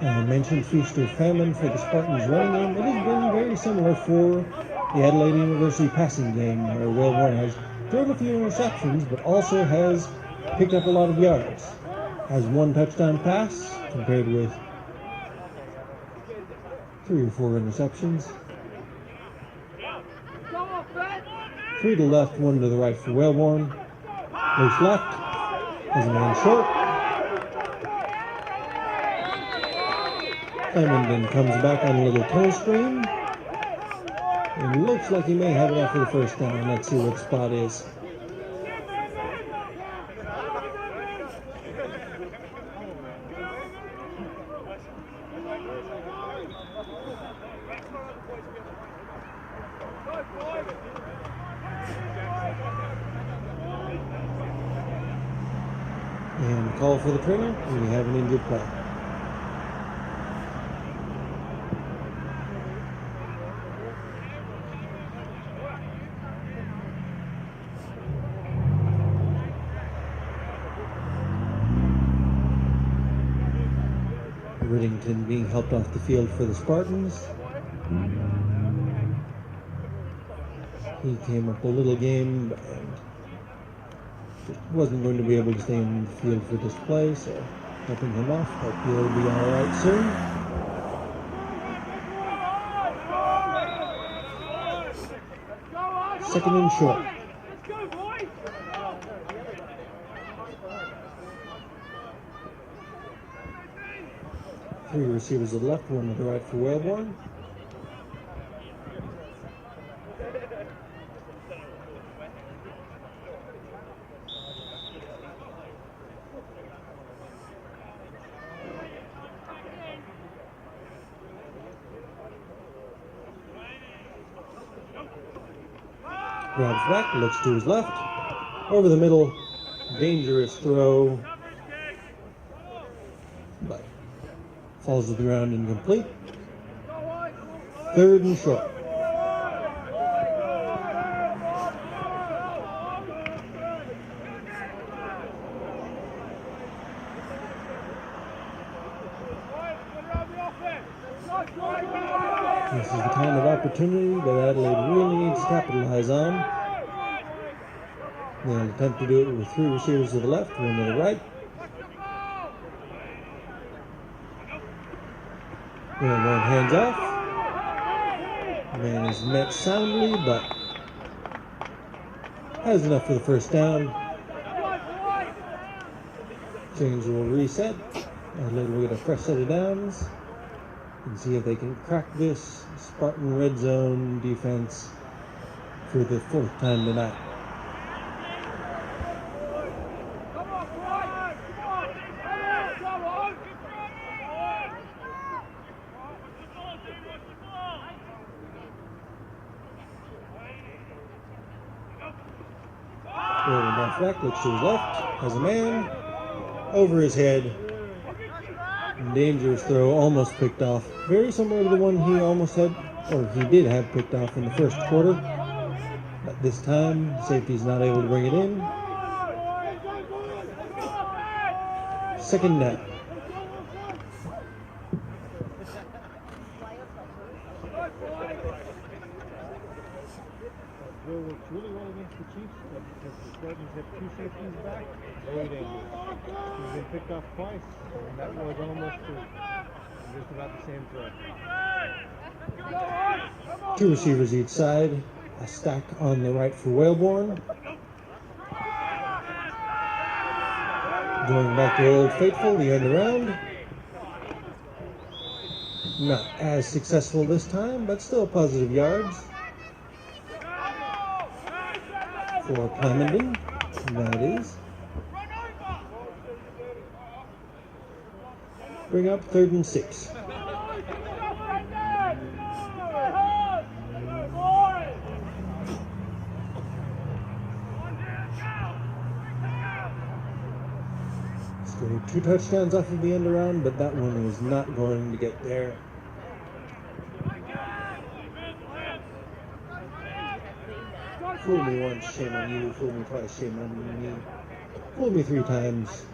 I mentioned feast or famine for the Spartans running game. It has been very similar for the Adelaide University passing game, where Wellborn has thrown a few interceptions, but also has picked up a lot of yards. Has 1 touchdown pass compared with 3 or 4 interceptions. 3 to the left, 1 to the right for Wellborn. Goes left, has a man short. Clemenden comes back on a little toe screen. And looks like he may have enough for the 1st down. Let's see what spot is. And call for the trigger. We have an injured player. Riddington being helped off the field for the Spartans. He came up a little game and wasn't going to be able to stay in the field for this play, so helping him off. Hope he'll be all right soon. Second and short. 3 receivers to the left, 1 to the right for Whalebourne. Grabs back, looks to his left, over the middle, dangerous throw, but falls to the ground incomplete. 3rd and short. This is the kind of opportunity that Adelaide really needs to capitalize on. They'll attempt to do it with 3 receivers to the left, 1 to the right. Whalebourne hands off. Man is met soundly, but has enough for the first down. Chains will reset. Adelaide will get a fresh set of downs and see if they can crack this Spartan red zone defense for the 4th time tonight. Back, looks to his left, has a man over his head. Dangerous throw, almost picked off. Very similar to the one he almost had, or he did have picked off in the first quarter. But this time, safety's not able to bring it in. 2nd down. Bill works really well against the Chiefs, but because the Spartans have 2 safeties back, very dangerous. He's been picked off twice, and that was almost just about the same throw. 2 receivers each side, a stack on the right for Whalebourne. Going back to Old Faithful, the end around. Not as successful this time, but still positive yards for Clemendon, that is. Bring up 3rd and 6. Scored 2 touchdowns off of the end around, but that one was not going to get there. Fool me once, shame on you. Fool me twice, shame on me. Fool me 3 times.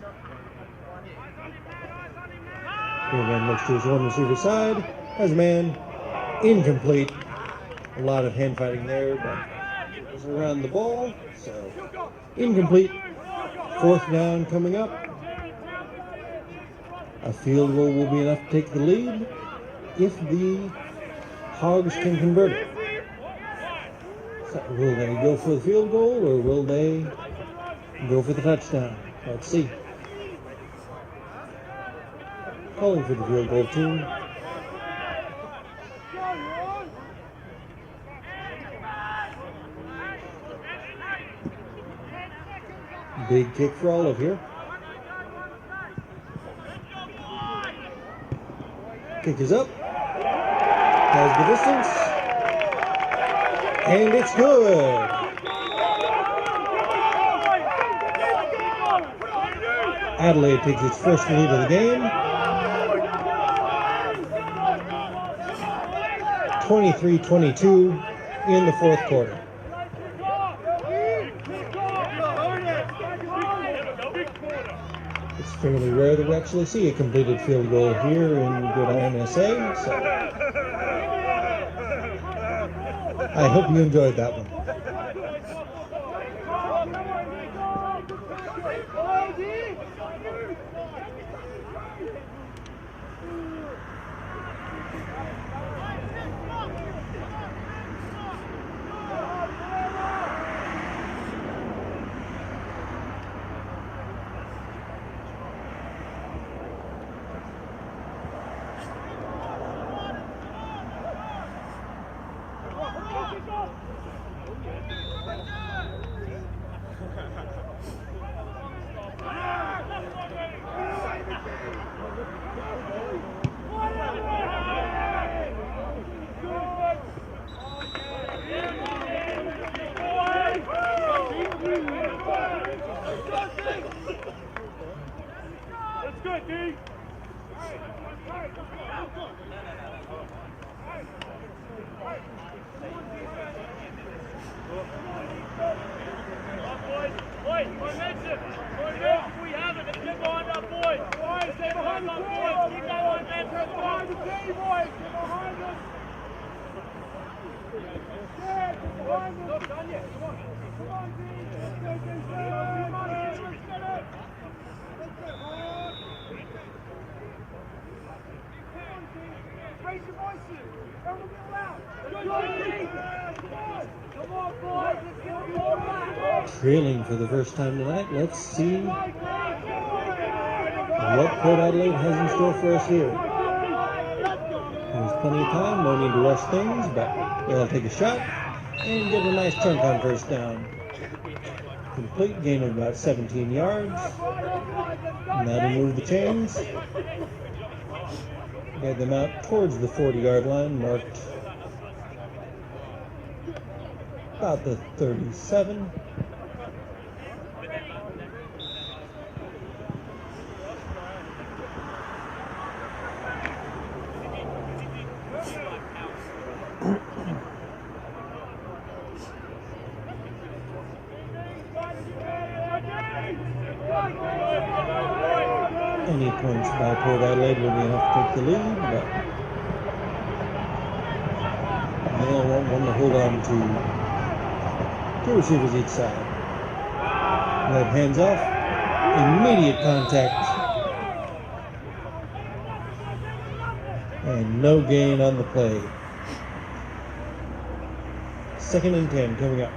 Again, looks to his 1 receiver side. Has a man. Incomplete. A lot of hand fighting there, but it was around the ball, so incomplete. 4th down coming up. A field goal will be enough to take the lead if the Hogs can convert it. So will they go for the field goal or will they go for the touchdown? Let's see. Calling for the field goal team. Big kick for Olive here. Kick is up. Has the distance. And it's good. Adelaide takes its first lead of the game. 23-22 in the 4th quarter. It's fairly rare that we actually see a completed field goal here in good INSA, so I hope you enjoyed that one. good, D. Boys, momentum. We have it. Let's get behind our boys. Boys, stay behind our boys. Keep that momentum. Behind the team, boys. Get behind us. Yeah, get behind us. Look, on you. Come on. Come on, D. Let's go, D. Come on, let's get it. Let's go hard. Come on, D. Raise your voices. Everyone get loud. Come on, D. Come on, boys. Let's get the ball back. Trailing for the first time tonight. Let's see what Port Adelaide has in store for us here. There's plenty of time, no need to rush things, but they'll take a shot and get a nice chunk on first down. Complete gain of about 17 yards. Now to move the chains. Get them out towards the 40-yard line, marked about the 37. Any points by Port Adelaide will be enough to take the lead, but they'll want one to hold on to two receivers each side. Let hands off, immediate contact, and no gain on the play. 2nd and 10 coming up.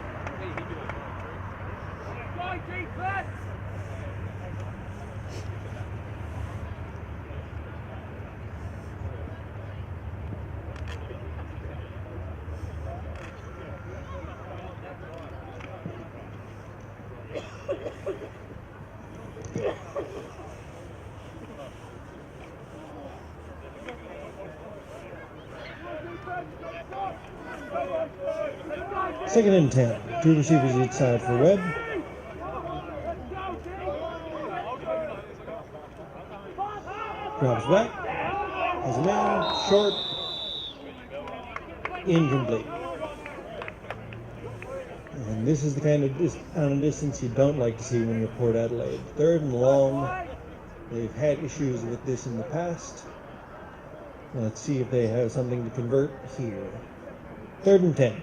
Second and 10. Two receivers each side for Webb. Drops back. Has a man. Short. Incomplete. And this is the kind of distance you don't like to see when you're Port Adelaide. 3rd and long. They've had issues with this in the past. Let's see if they have something to convert here. 3rd and 10.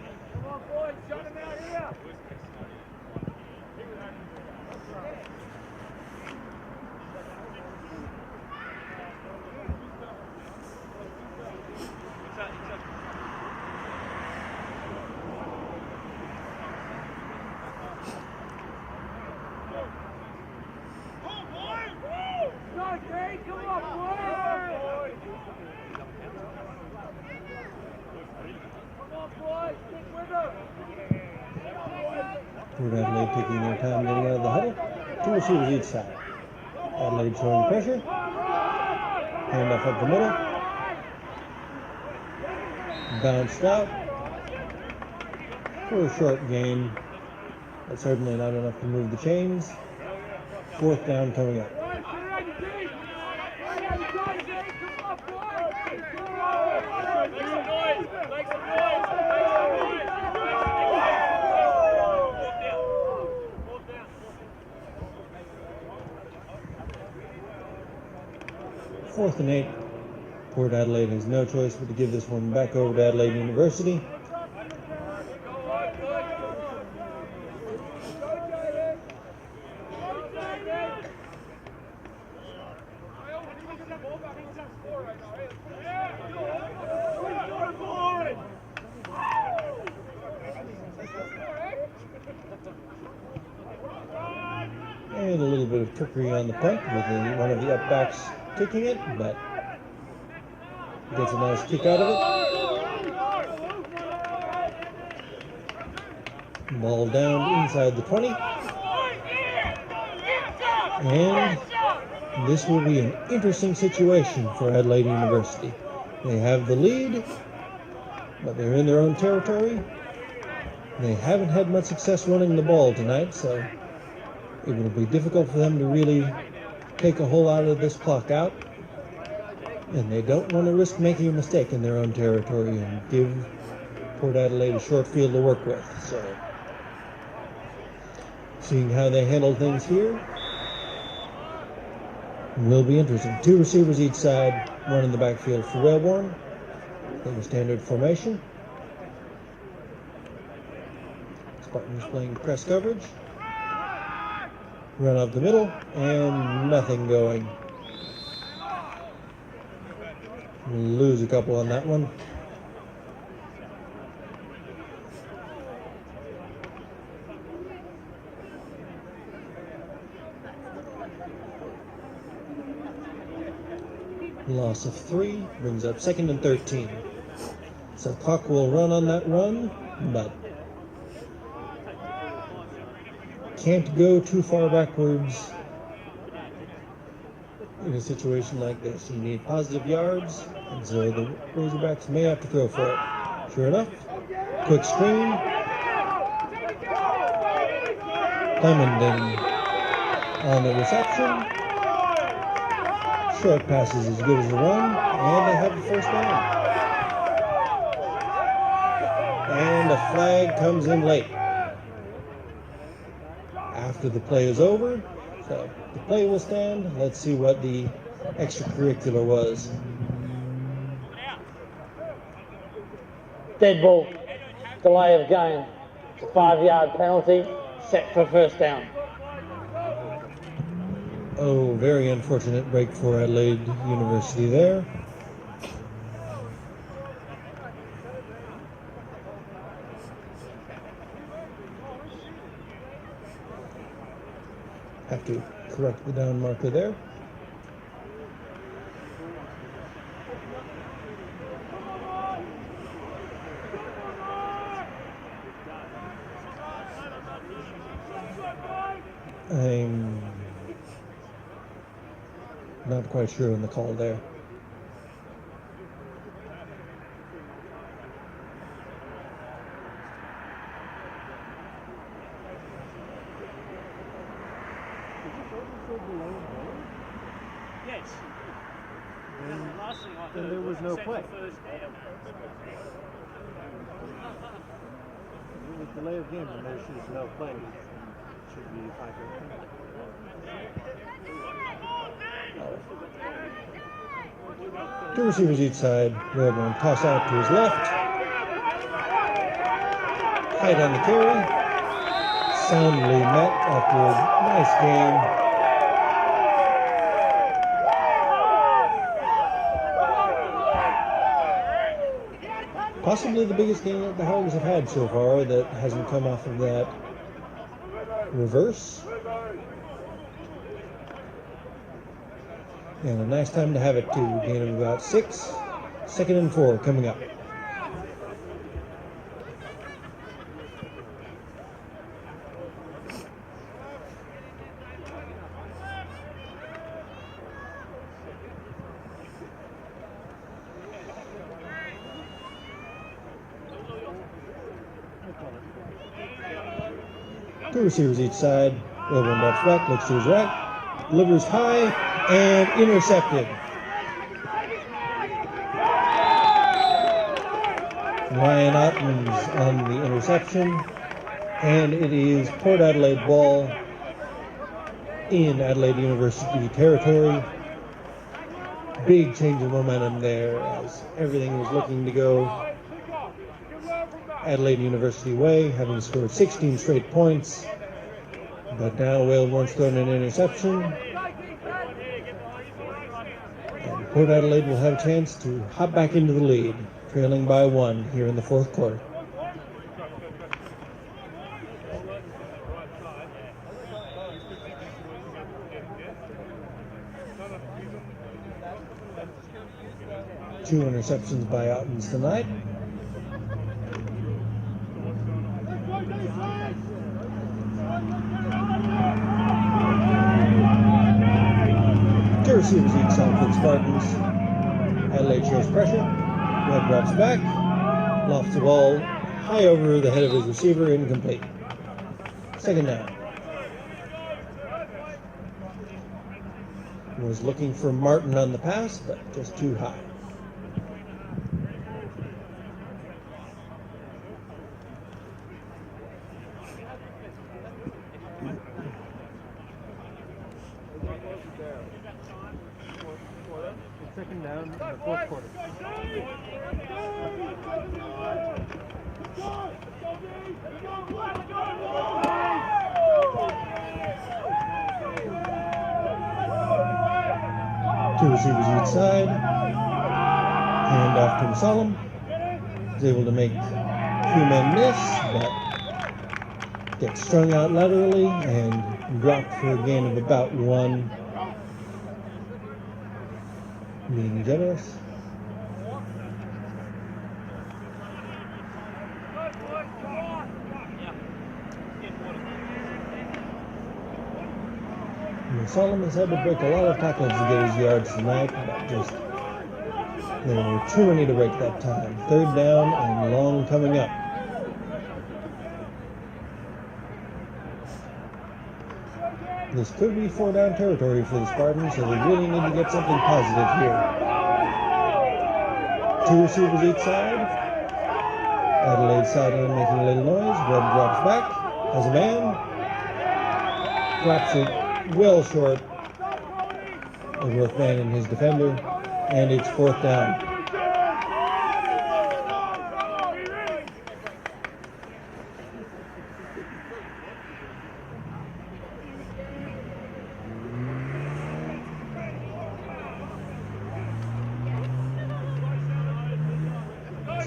Port Adelaide taking their time getting out of the huddle. Two receivers each side. Adelaide showing pressure. Handoff up the middle. Bounced out. For a short gain. But certainly not enough to move the chains. 4th down coming up. Fourth and 8. Port Adelaide has no choice but to give this one back over to Adelaide University. And a little bit of trickery on the punt with one of the upbacks kicking it, but gets a nice kick out of it. Ball down inside the 20. And this will be an interesting situation for Adelaide University. They have the lead, but they're in their own territory. They haven't had much success running the ball tonight, so it will be difficult for them to really take a whole lot of this clock out, and they don't want to risk making a mistake in their own territory and give Port Adelaide a short field to work with. So, seeing how they handle things here will be interesting. 2 receivers each side, 1 in the backfield for Wellborn. In standard formation. Spartans playing press coverage. Run up the middle, and nothing going. Lose a couple on that one. Loss of 3 brings up 2nd and 13. So clock will run on that run, but can't go too far backwards in a situation like this. You need positive yards, and so the Razorbacks may have to throw for it. Sure enough, quick screen. Clemenden on the reception. Short pass is as good as the run, and they have the first down. And a flag comes in late after the play is over. So the play will stand. Let's see what the extracurricular was. Dead ball. Delay of game. It's a 5-yard penalty. Set for first down. Oh, very unfortunate break for Adelaide University there. Have to correct the down marker there. I'm not quite sure on the call there. Yes. Then there was no play. It was delay of game, and there should no play. It should be 5-yard. 2 receivers each side. Wellborn toss out to his left. Height on the carry. Soundly met after a nice game. Possibly the biggest game that the Hogs have had so far that hasn't come off of that reverse. And a nice time to have it too. Gain of about 6. 2nd and 4 coming up. Two receivers each side. Wellborn drops back, looks to his right, delivers high, and intercepted. Ryan Ottman's on the interception, and it is Port Adelaide ball in Adelaide University territory. Big change of momentum there as everything was looking to go Adelaide University way, having scored 16 straight points. But now Wellborn's thrown an interception. And Port Adelaide will have a chance to hop back into the lead, trailing by 1 here in the 4th quarter. Two interceptions by Ottens tonight. Two receivers each side for the Spartans. Adelaide shows pressure. Webb drops back. Lofts the ball high over the head of his receiver, incomplete. 2nd down. Was looking for Martin on the pass, but just too high. Second down in the fourth quarter. Two receivers each side. Hand off to Musalam. Is able to make two men miss, but gets strung out laterally and dropped for a gain of about one. Being generous. Solomon has had to break a lot of tackles to get his yards tonight, but just there were too many to break that time. Third down and long coming up. This could be 4-down territory for the Spartans, so they really need to get something positive here. Two receivers each side. Adelaide sideline making a little noise. Webb drops back. Has a man. Drops it well short of both man and his defender. And it's fourth down.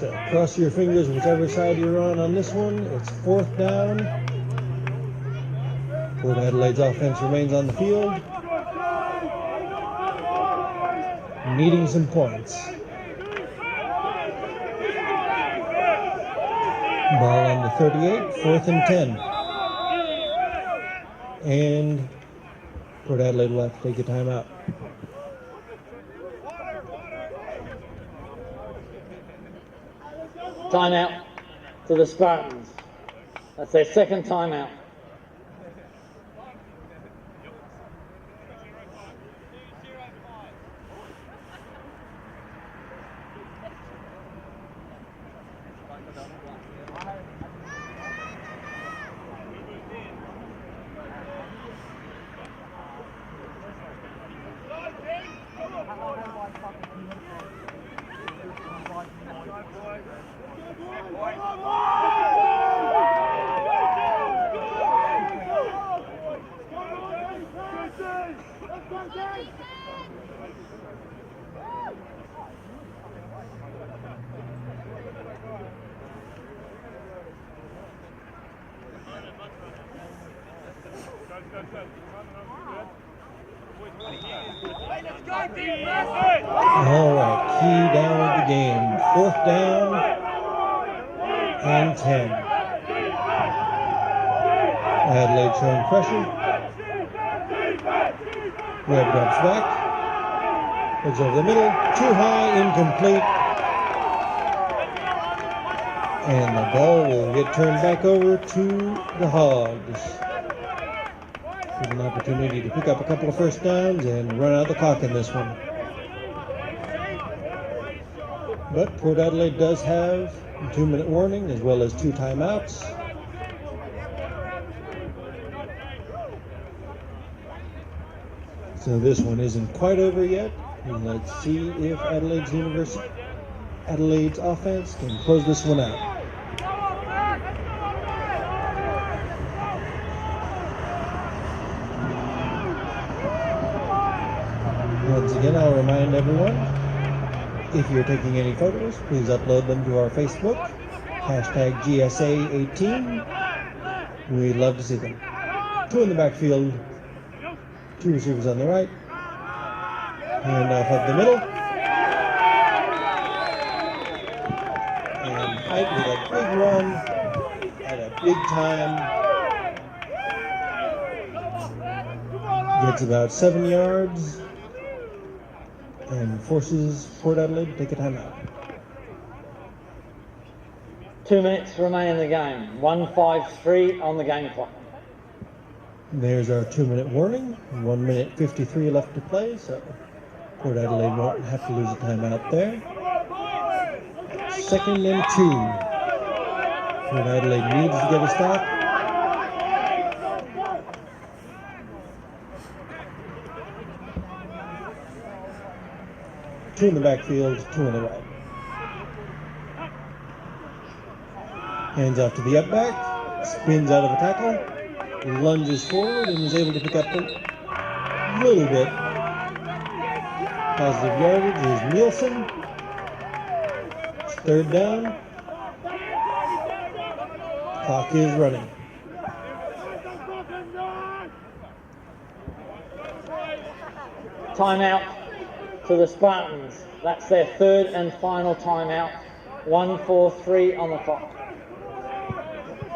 So cross your fingers whichever side you're on this one. It's fourth down. Port Adelaide's offense remains on the field, needing some points. Ball on the 38, fourth and 10. And Port Adelaide will have to take a timeout. Timeout to the Spartans. That's their second timeout. All right, key down of the game. Fourth down and 10. Adelaide showing pressure. Webb drops back. Looks over the middle. Too high, incomplete. And the ball will get turned back over to the Hogs. With an opportunity to pick up a couple of first downs and run out the clock in this one. But Port Adelaide does have a 2-minute warning as well as 2 timeouts. So this one isn't quite over yet. And let's see if Adelaide's offense can close this one out. Once again, I'll remind everyone, if you're taking any photos, please upload them to our Facebook, hashtag GSA18. We'd love to see them. 2 in the backfield, 2 receivers on the right, handoff up the middle, and Height with a big run at a big time. Gets about 7 yards. And forces Port Adelaide to take a timeout. 2 minutes remain in the game. 1:53 on the game clock. There's our 2-minute warning. 1 minute 53 left to play, so Port Adelaide won't have to lose a timeout there. 2nd and 2. Port Adelaide needs to get a stop. Two in the backfield, two in the right. Hands off to the up back, spins out of a tackle, lunges forward and is able to pick up a little bit. Positive yardage is Nielsen. It's 3rd down. Clock is running. Timeout to the Spartans. That's their 3rd and final timeout. 1:43 on the clock.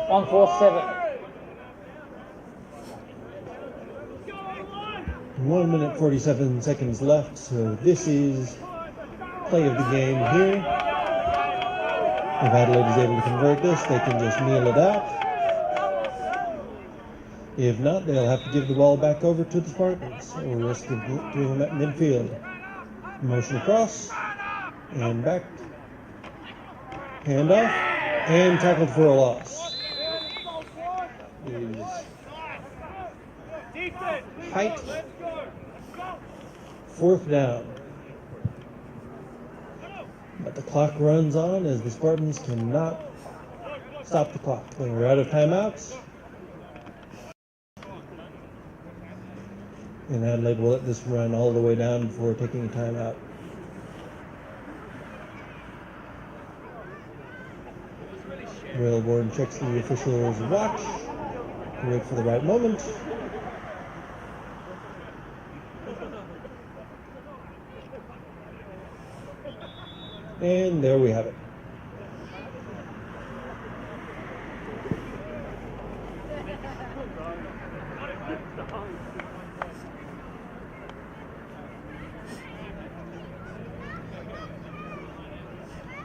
1:47. 1 minute 47 seconds left, so this is play of the game here. If Adelaide is able to convert this, they can just kneel it out. If not, they'll have to give the ball back over to the Spartans, or risk of doing them at midfield. Motion across, and back, hand off, and tackled for a loss. Is height, 4th down. But the clock runs on as the Spartans cannot stop the clock. They were out of timeouts. And Adelaide will let this run all the way down before taking a timeout. Railboard checks the official's watch to wait for the right moment. And there we have it.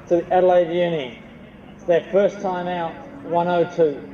To the Adelaide Uni. It's their first time out, 1:02.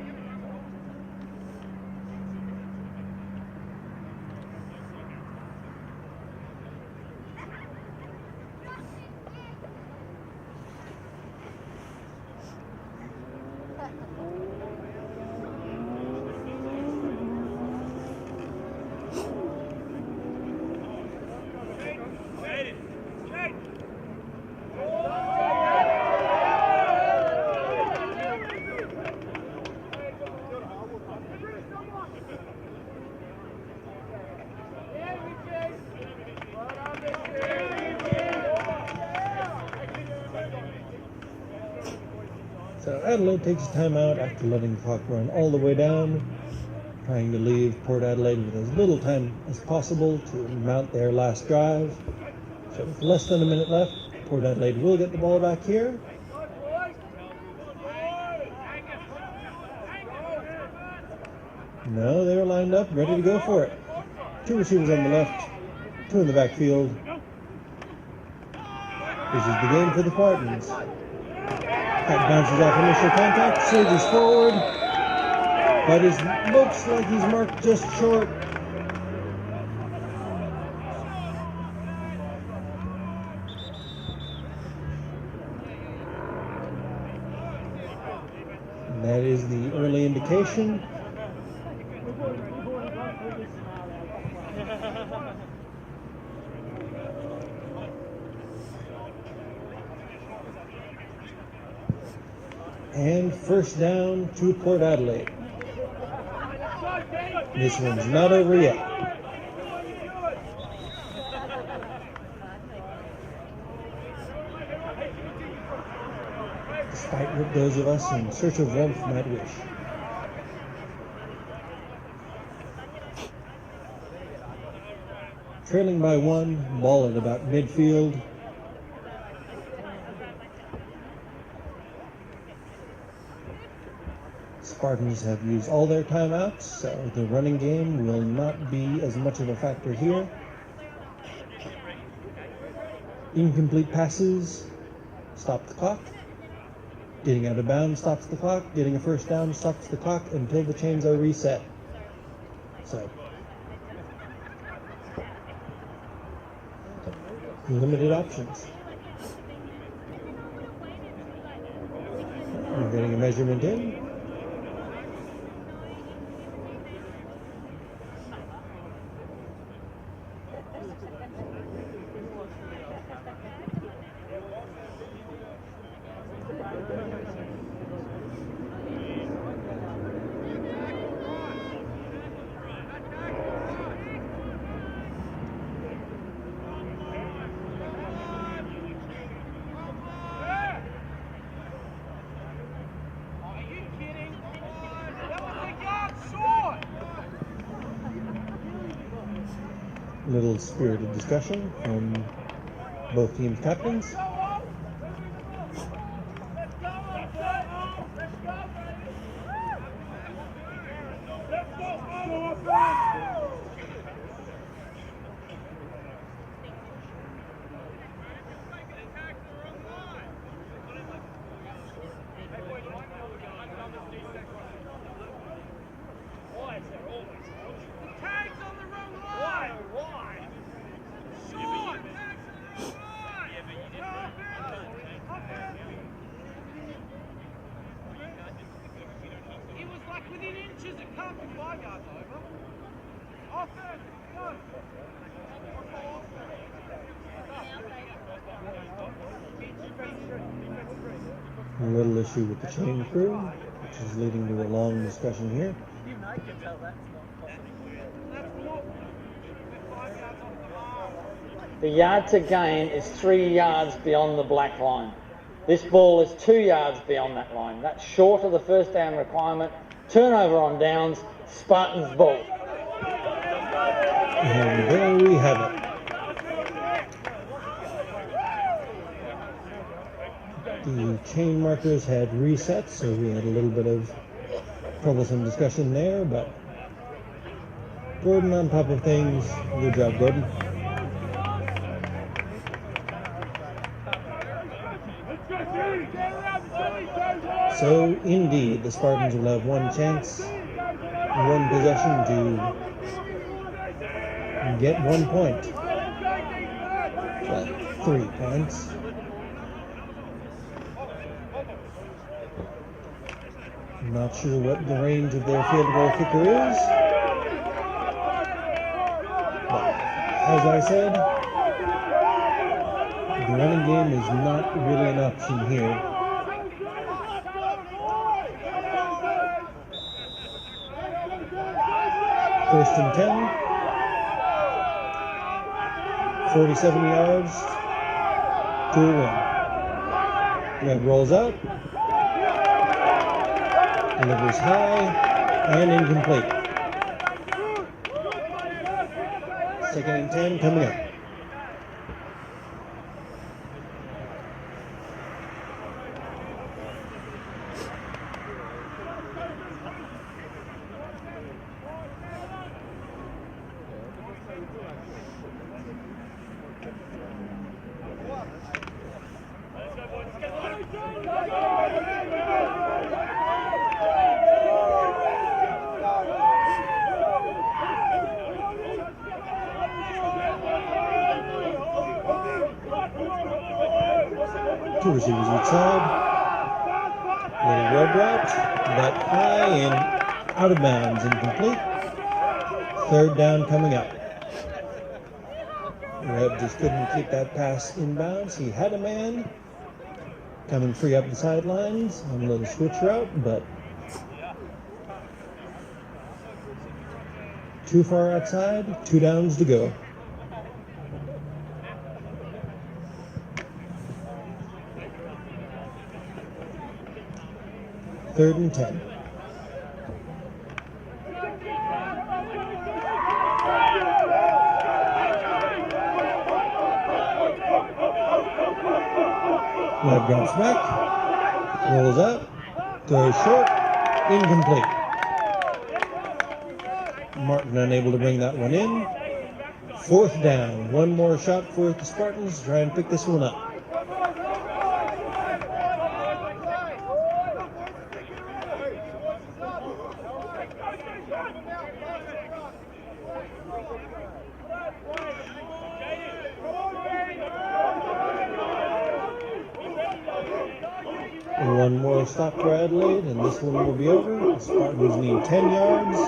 So Adelaide takes a timeout after letting the clock run all the way down, trying to leave Port Adelaide with as little time as possible to mount their last drive. So with less than a minute left, Port Adelaide will get the ball back here. No, they were lined up, ready to go for it. 2 receivers on the left, 2 in the backfield. This is the game for the Spartans. That bounces off initial contact, surges forward, but it looks like he's marked just short. And that is the early indication. And first down to Port Adelaide. This one's not over yet. Despite what those of us in search of warmth might wish. Trailing by 1, ball at about midfield. Spartans have used all their timeouts, so the running game will not be as much of a factor here. Incomplete passes stop the clock. Getting out of bounds stops the clock. Getting a first down stops the clock until the chains are reset. So limited options. We're getting a measurement in. Little spirited discussion from both teams' captains. A little issue with the chain crew, which is leading to a long discussion here. The yard to gain is 3 yards beyond the black line. This ball is 2 yards beyond that line. That's short of the first down requirement. Turnover on downs, Spartans ball. And there we have it. The chain markers had reset, so we had a little bit of troublesome discussion there, but Gordon on top of things. Good job, Gordon. So, indeed, the Spartans will have one chance, one possession to get 1 point. Well, 3 points. I'm not sure what the range of their field goal kicker is. But, as I said, the running game is not really an option here. First and 10. 47 yards to a win. Red rolls out. Delivers high and incomplete. Second and 10 coming up. Two receivers each side. Little road route, but high and out of bounds, incomplete. Third down coming up. Reb just couldn't keep that pass in bounds. He had a man coming free up the sidelines on a little switch route, but too far outside, 2 downs to go. Third and 10. Webb drops back, rolls up, throws short, incomplete. Martin unable to bring that one in. Fourth down, one more shot for the Spartans to try and pick this one up. One more stop for Adelaide, and this one will be over. The Spartans need 10 yards.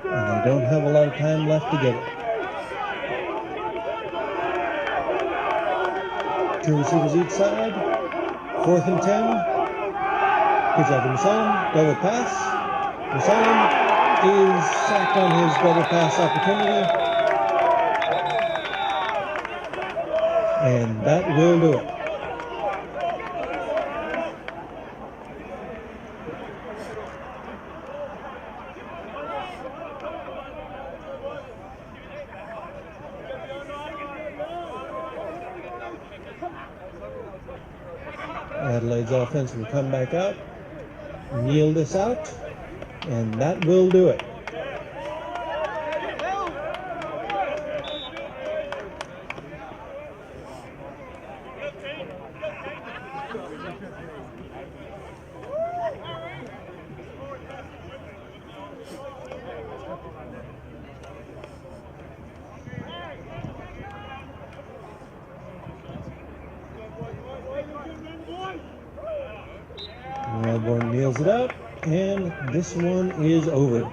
And they don't have a lot of time left to get it. 2 receivers each side. 4th and 10. Pitch out to Musalam. Double pass. Musalam is sacked on his double pass opportunity. And that will do it. Adelaide's offense will come back out, kneel this out, and that will do it. Melbourne kneels it out, and this one is over.